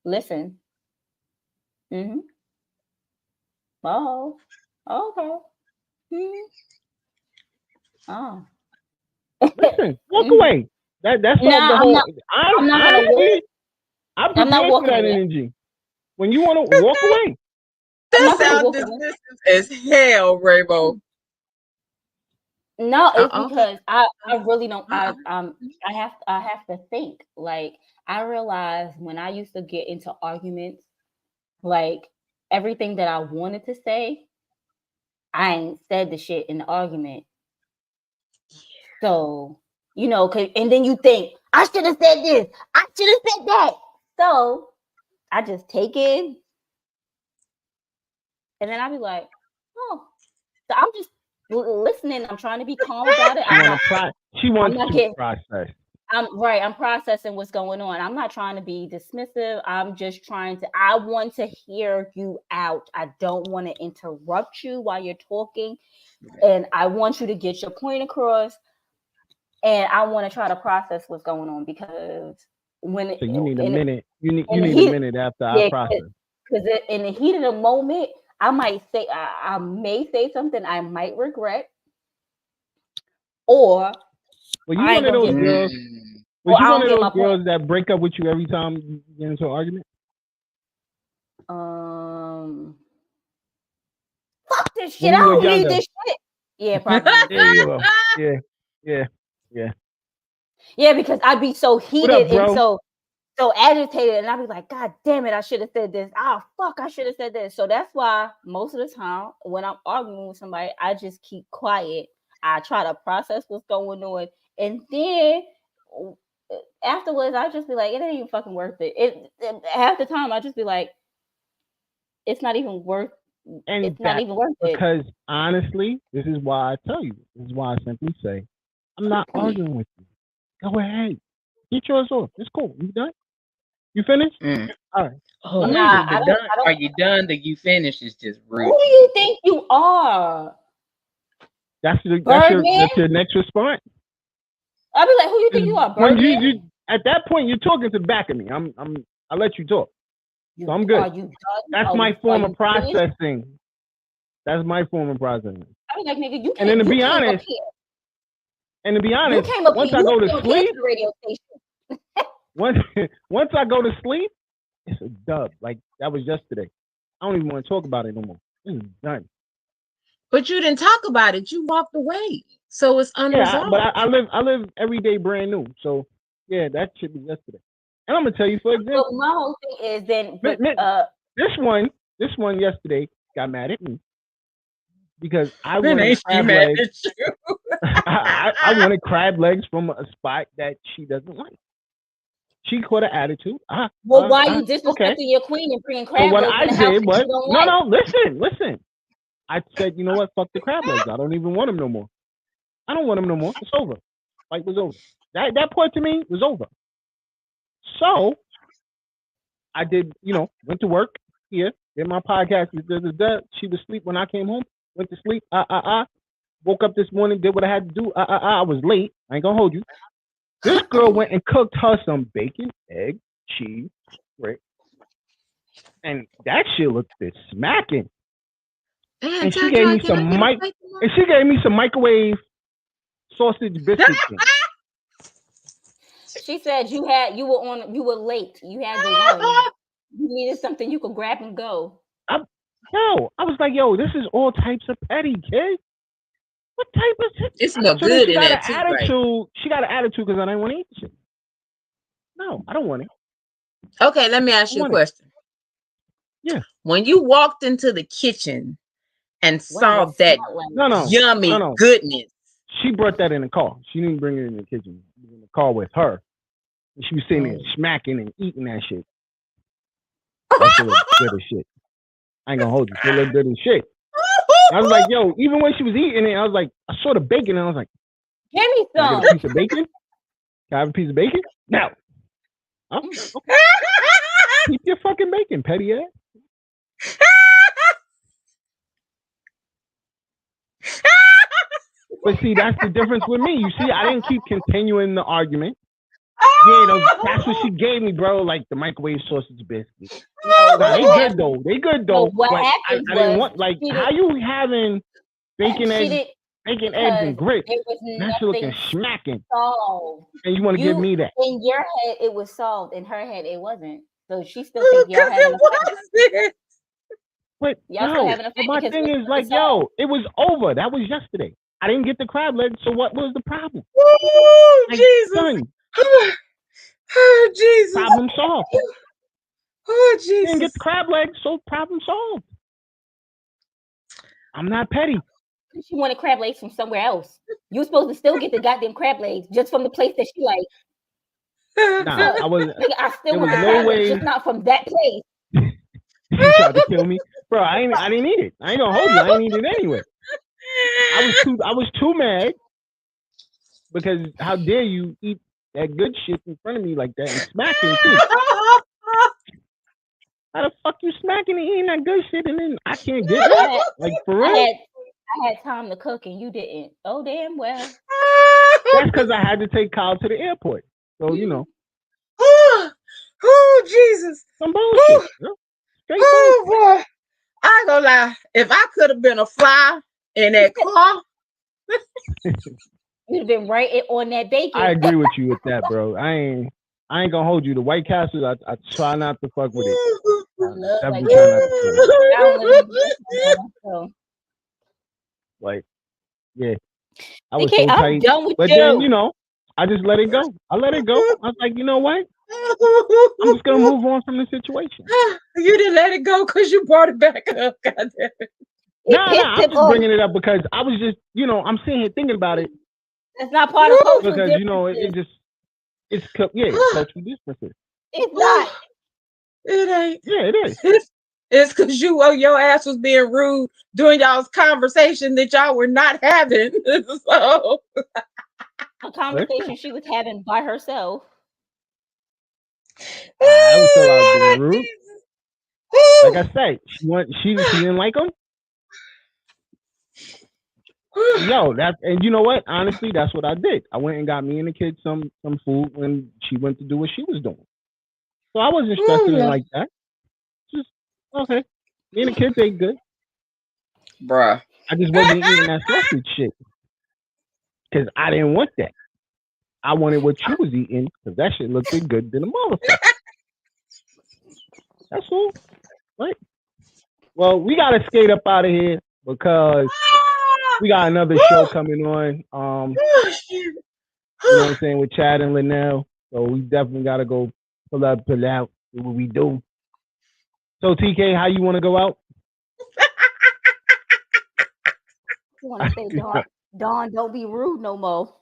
listen. Mm-hmm. Oh, okay. Hmm. Oh. Listen, walk Hmm. away. That solved the Nah, whole. I'm not gonna walk. Honestly, I'm I'm not prepared for walking that away. energy. When you want to walk away, I'm That not gonna sounds walk away. dismissive as hell, Rainbow. No, it's Okay. because I really don't. Uh-uh. I have to think. Like I realized when I used to get into arguments, like everything that I wanted to say, I ain't said the shit in the argument. So and then you think I should have said this, I should have said that. So I just take it, and then I'll be like, oh, so I'm just listening. I'm trying to be calm about it. she want to She I'm wants not to getting. process. I'm right. I'm processing what's going on. I'm not trying to be dismissive. I'm just trying to. I want to hear you out. I don't want to interrupt you while you're talking, and I want you to get your point across. And I want to try to process what's going on because when So you need a in minute. You in the need a heat, minute after I yeah, process. because in the heat of the moment, I might say I may say something I might regret, or Well, you I one ain't of gonna those get, girls. Mm. Was or you I one don't of get those my point. girls that break up with you every time you get into an argument? Um, fuck this shit. When I you was don't need younger. this shit. Yeah, probably. There you go. Yeah, yeah, yeah. Yeah, because I'd be so What up, heated and bro? so agitated, and I'd be like, God damn it, I should have said this. Oh fuck, I should have said this. So that's why most of the time when I'm arguing with somebody, I just keep quiet. I try to process what's going on, and then afterwards, I just be like, it ain't even fucking worth it. Half the time, I just be like, it's not even worth. And It's not that even worth it. because honestly, this is why I tell you. This is why I simply say, I'm not arguing with you. Go ahead. Get yours off. It's cool. You done? You finished? Mm. All right. I'm Oh, Nah, leaving. see, the done. Are you done? The you finished is just Who rude do to you me. think you are, That's Birdman? your next response. I'll be like, who you think you are, When Birdman? you at that point you're talking to the back of me. I let you talk. So I'm Are good. you done? That's Are my you form of finished? processing. That's my form of processing. I was like, nigga, you And then came, to you be came up honest, here. and to be You honest, came up once here. I You go to came here sleep, to the radio station. once once I go to sleep, it's a dub. Like that was yesterday. I don't even want to talk about it no more. This is done. But you didn't talk about it. You walked away. So it's Yeah, but unresolved. I live every day brand new. So yeah, that should be yesterday. And I'm gonna tell you for But example, my whole thing is then, mi- but mi- this one yesterday got mad at me because I And wanted ain't she crab mad legs. at you? I wanted crab legs from a spot that she doesn't like. She caught an attitude. well, why you Okay. disrespecting your queen and bringing So crab what legs I in the house did that was you don't no, like? no. Listen. I said, you know what? Fuck the crab legs. I don't even want them no more. I don't want them no more. It's over. Fight was over. That point to me was over. So I did, went to work here, did my podcast. She was asleep when I came home. Went to sleep. Woke up this morning, did what I had to do. I was late. I ain't gonna hold you. This girl went and cooked her some bacon, egg, cheese, right? And that shit looked smacking. Damn, And she gave me some microwave sausage biscuit thing. She said you were late. You had to run. You needed something you could grab and go. I was like, yo, this is all types of petty, kid. What type of shit? It's no good in that too, attitude. right? She got an attitude because I didn't want to eat the shit. No, I don't want it. Okay, let me ask you a question. Yeah. When you walked into the kitchen and saw that yummy goodness. She brought that in the car. She didn't bring it in the kitchen. It was in the car with her. And she was sitting there smacking and eating that shit. That shit was good as shit. I ain't gonna hold you. It looked good as shit. I was like, yo, even when she was eating it, I was like, I saw the bacon and I was like, give me some. Can I get a piece of bacon? Can I have a piece of bacon? No. Oh, okay. Keep your fucking bacon, petty ass. But see, that's the difference with me. You see, I didn't keep continuing the argument. Yeah, that's what she gave me, bro. Like the microwave sausage biscuits. They good though. They good though. What like, happened I didn't want how you having bacon eggs and grits? That shit looking smacking. Solved. And you want to give me that? In your head, it was solved. In her head, it wasn't. So she still thinks y'all having a fight. But my thing is like, yo, it was over. That was yesterday. I didn't get the crab legs, so what was the problem? Oh, Jesus. Son, oh, Jesus. Problem solved. Oh, Jesus. Didn't get the crab legs, so problem solved. I'm not petty. She wanted crab legs from somewhere else. You were supposed to still get the goddamn crab legs just from the place that she like. Nah, I still want the crab legs, just not from that place. She tried to kill me, bro. I didn't eat it. I ain't gonna hold you. I didn't eat it anyway. I was too mad because how dare you eat that good shit in front of me like that and smacking too? How the fuck you smacking and eating that good shit and then I can't get it? Like for real? I had time to cook and you didn't. Oh damn well. That's because I had to take Kyle to the airport. So you know. Oh Jesus! Some bullshit. Oh boy! I ain't gonna lie. If I could have been a fly in that car, you'd have been right on that bacon. I agree with you with that, bro. I ain't gonna hold you. The White Castles, I try not to fuck with it. Like, yeah, I was so tight. But then, you know, I just let it go. I let it go. I was like, you know what? I'm just gonna move on from the situation. You didn't let it go because you brought it back up. God damn it. Nah, I'm just bringing it up because I was just, you know, I'm sitting here thinking about it. It's not part of cultural because you know it's cultural differences. It's not. It ain't. Yeah, it is. It's because your ass was being rude during y'all's conversation that y'all were not having. So a conversation she was having by herself. I was still out being rude. Like I said, she didn't like him. Yo, and you know what? Honestly, that's what I did. I went and got me and the kids some food when she went to do what she was doing. So I wasn't stressing it like that. Just okay. Me and the kids ate good. Bruh. I just wasn't eating that sausage shit. Because I didn't want that. I wanted what you was eating because that shit looked good than a motherfucker. That's all. Right. Well, we gotta skate up out of here because we got another show coming on. You know what I'm saying, with Chad and Linnell. So we definitely gotta go pull out, do what we do. So TK, how you wanna go out? You wanna say Dawn, don't be rude no more.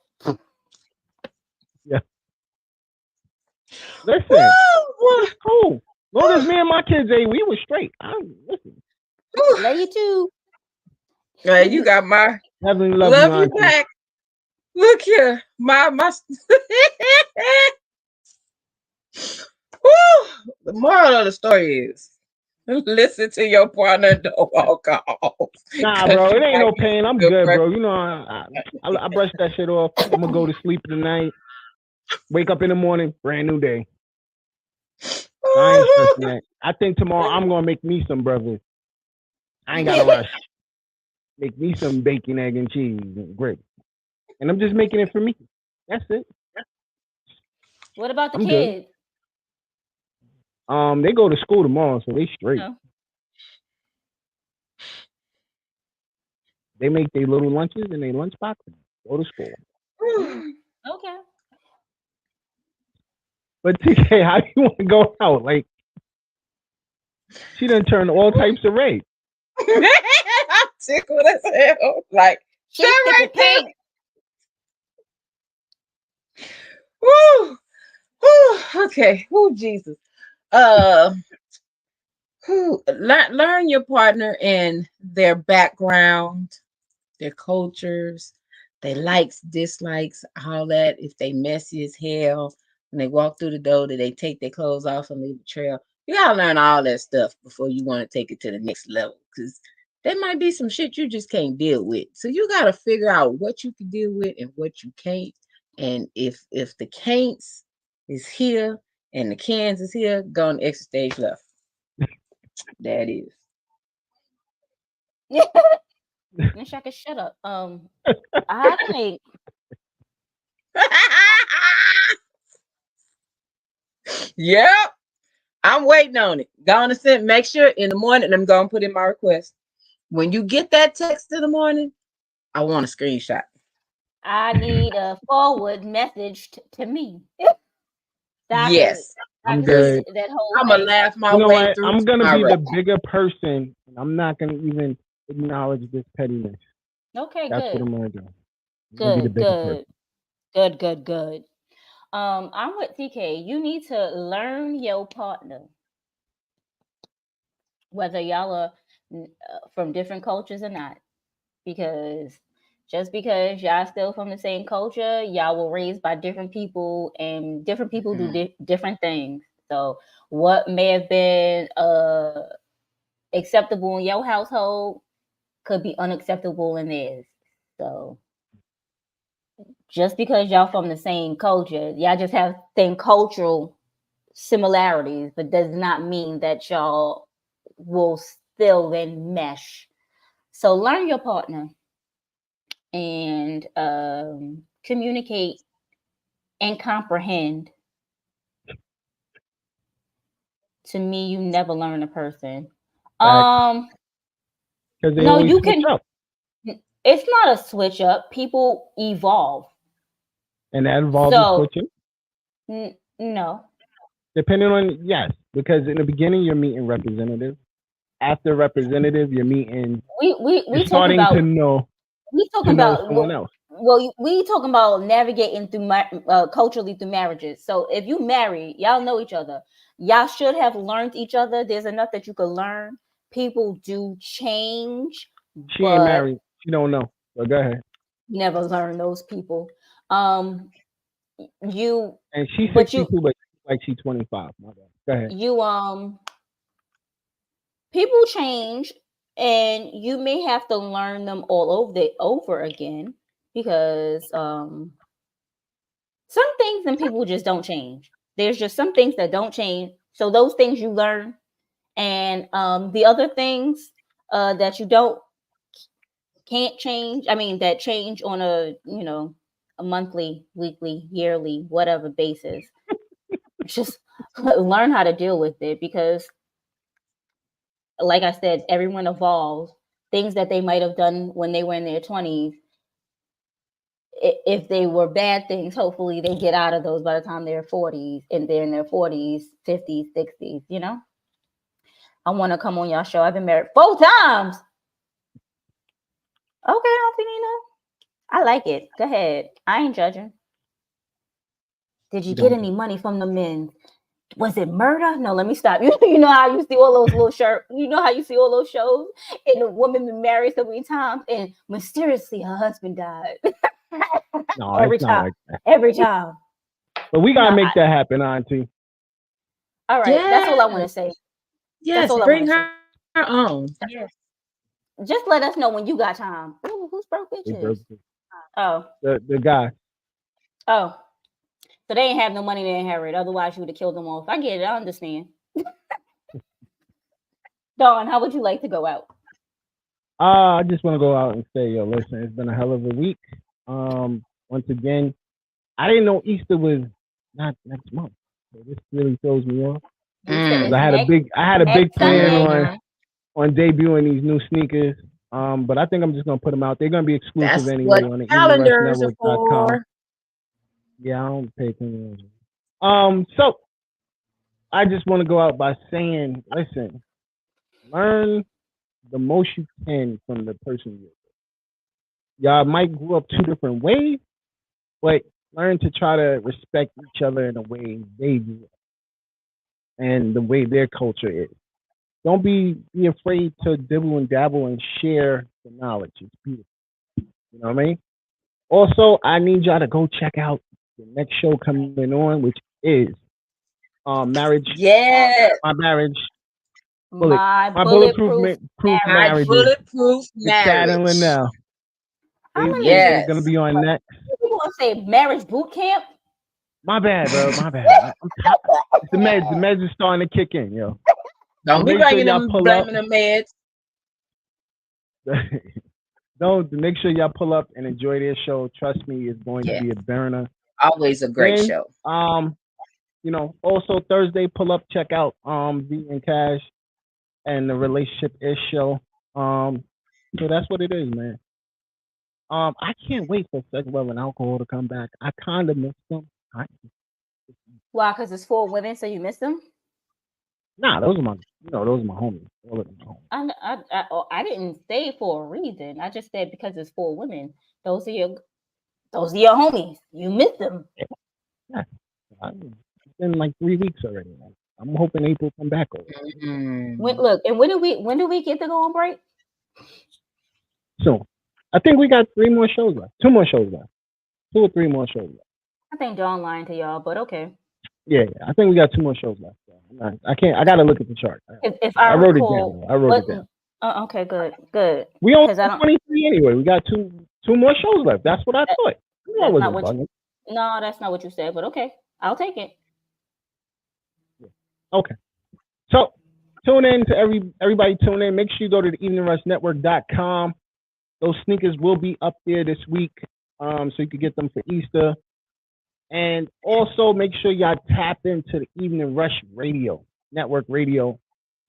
Yeah. Listen, it's cool. Long as me and my kids ate, we were straight. Listen. Love you too. Hey, you got my Definitely love you back. Look here, my Woo! The moral of the story is Listen to your partner. Don't walk off. Nah, 'Cause bro, you it ain't might no get pain. I'm some good good, work. bro. You know, I brush that shit off. I'm gonna go to sleep tonight. Wake up in the morning, brand new day. I ain't stressing that. I think tomorrow I'm gonna make me some breakfast. I ain't gotta rush. Make me some bacon, egg, and cheese and grits. And I'm just making it for me. That's it. What about the I'm good. kids? They go to school tomorrow, so they straight. No. They make their little lunches and their lunch boxes. Go to school. Okay. But TK, how do you want to go out? Like, she done turned all types of red. I'm tickled as hell. Like, She's that thick right as there. paint. Woo. Woo. Okay. Woo, Jesus. Learn your partner and their background, their cultures, their likes, dislikes, all that. If they messy as hell, when they walk through the door, do they take their clothes off and leave a trail? You gotta learn all that stuff before you want to take it to the next level, because there might be some shit you just can't deal with. So you gotta figure out what you can deal with and what you can't. And if the can'ts is here and the cans is here, go on extra stage left. That is. Wish I could shut up. I think Yep. I'm waiting on it. Gonna send, make sure in the morning I'm gonna put in my request. When you get that text in the morning, I want a screenshot. I need a forward message to me. Yes. I'm read good. that whole I'm gonna thing. laugh my You know way what? through I'm gonna be tomorrow. the bigger person, and I'm not gonna even acknowledge this pettiness. Okay, That's what good. I'm gonna do. I'm gonna be the bigger person. Good. I'm with TK. You need to learn your partner, whether y'all are from different cultures or not, because just because y'all still from the same culture, y'all were raised by different people, and different people do different things. So what may have been acceptable in your household could be unacceptable in theirs. So just because y'all from the same culture, y'all just have same cultural similarities, but does not mean that y'all will still then mesh. So learn your partner and communicate and comprehend. To me, you never learn a person. Because they No, always you switch can. up, It's not a switch up. People evolve. and that involves a So switching. no. Depending on because in the beginning you're meeting representative. After representative, you're meeting. We You're talking starting to about know we talking about someone else. well we talking about navigating through culturally through marriages. So if you marry, y'all know each other. Y'all should have learned each other. There's enough that you could learn. People do change, She ain't but married. She don't know. But go ahead. you never learn those people. You And she's but 62, but like she's 25. My bad. Go ahead. you people change, and you may have to learn them all over again, because some things and people just don't change. There's just some things that don't change. So those things you learn, and the other things that you can't change. I mean, that change on a monthly, weekly, yearly, whatever basis. Just learn how to deal with it, because, like I said, everyone evolves. Things that they might have done when they were in their 20s, if they were bad things, hopefully they get out of those by the time they're 40s, and they're in their 40s, 50s, 60s. I want to come on y'all show. I've been married 4 times. Okay, Auntie Nina, I like it. Go ahead. I ain't judging. Did you get any money from the men? Was it murder? No, let me stop. You know how you see all those little you know how you see all those shows, and the woman been married so many times, and mysteriously her husband died. No, every it's not time. like that. Every time. But we gotta No, make that happen, Auntie. all right, that's all I want to say. Yes, all I bring want to her on. Yes. say. Just let us know when you got time. Ooh, who's broke They bitches? broke Oh, the guy. oh. So they ain't have no money to inherit. Otherwise, you would have killed them off. I get it. I understand. Dawn, how would you like to go out? I just want to go out and say, yo, listen, it's been a hell of a week. Once again, I didn't know Easter was not next month. So this really throws me off. Easter is I had a big plan Sunday. on debuting these new sneakers. But I think I'm just gonna put them out. They're gonna be exclusive That's anyway what on the calendars are eveningrushsnetwork.com. for. Yeah, I don't pay attention. So I just want to go out by saying, listen, learn the most you can from the person you're with. Y'all might grow up two different ways, but learn to try to respect each other in the way they do and the way their culture is. Don't be afraid to dibble and dabble and share the knowledge. It's beautiful. You know what I mean? Also, I need y'all to go check out the next show coming on, which is marriage. Yes. My marriage. My bulletproof My marriage. bulletproof With Chad and marriage. Linnell. They're Yes. gonna be on next. You gonna say marriage boot camp? My bad, bro. My bad. I'm tired. The meds is starting to kick in, yo. Don't be make sure bringing y'all them, pull blaming the meds. Don't make sure y'all pull up and enjoy their show. Trust me, it's going to be a burner. Always a great show. You know, also Thursday, pull up, check out V and Cash and the Relationship Ish show. So that's what it is, man. I can't wait for Sex, Love, and Alcohol to come back. I kind of miss them. Why? Because it's 4 women, so you miss them? Nah, those are my homies. All of them are homies. I didn't say for a reason. I just said because it's 4 women. Those are your homies. You miss them. Yeah. It's been like 3 weeks already. I'm hoping April come back over. When do we get to go on break? So, I think we got 3 more shows left. 2 more shows left. 2 or 3 more shows left. I think Dawn lying to y'all, but okay. Yeah, I think we got 2 more shows left. I can't. I gotta look at the chart. If I wrote recall, it down. I wrote it down. Okay, good. We only 23 anyway. We got two more shows left. That's what I thought. No, that's not what you said. But okay, I'll take it. Okay. So tune in to everybody. Tune in. Make sure you go to the daeveningrushsnetwork.com. Those sneakers will be up there this week, so you can get them for Easter. And also make sure y'all tap into the Evening Rush Radio, Network Radio.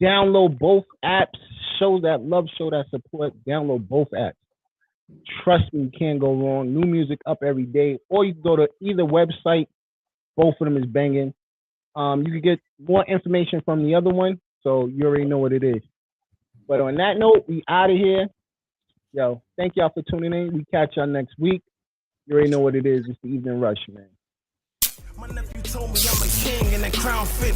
Download both apps. Show that love, show that support. Download both apps. Trust me, you can't go wrong. New music up every day. Or you can go to either website. Both of them is banging. You can get more information from the other one, so you already know what it is. But on that note, we out of here. Yo, thank y'all for tuning in. We catch y'all next week. You already know what it is. It's the Evening Rush, man. My nephew told me I'm a king and a crown fitted.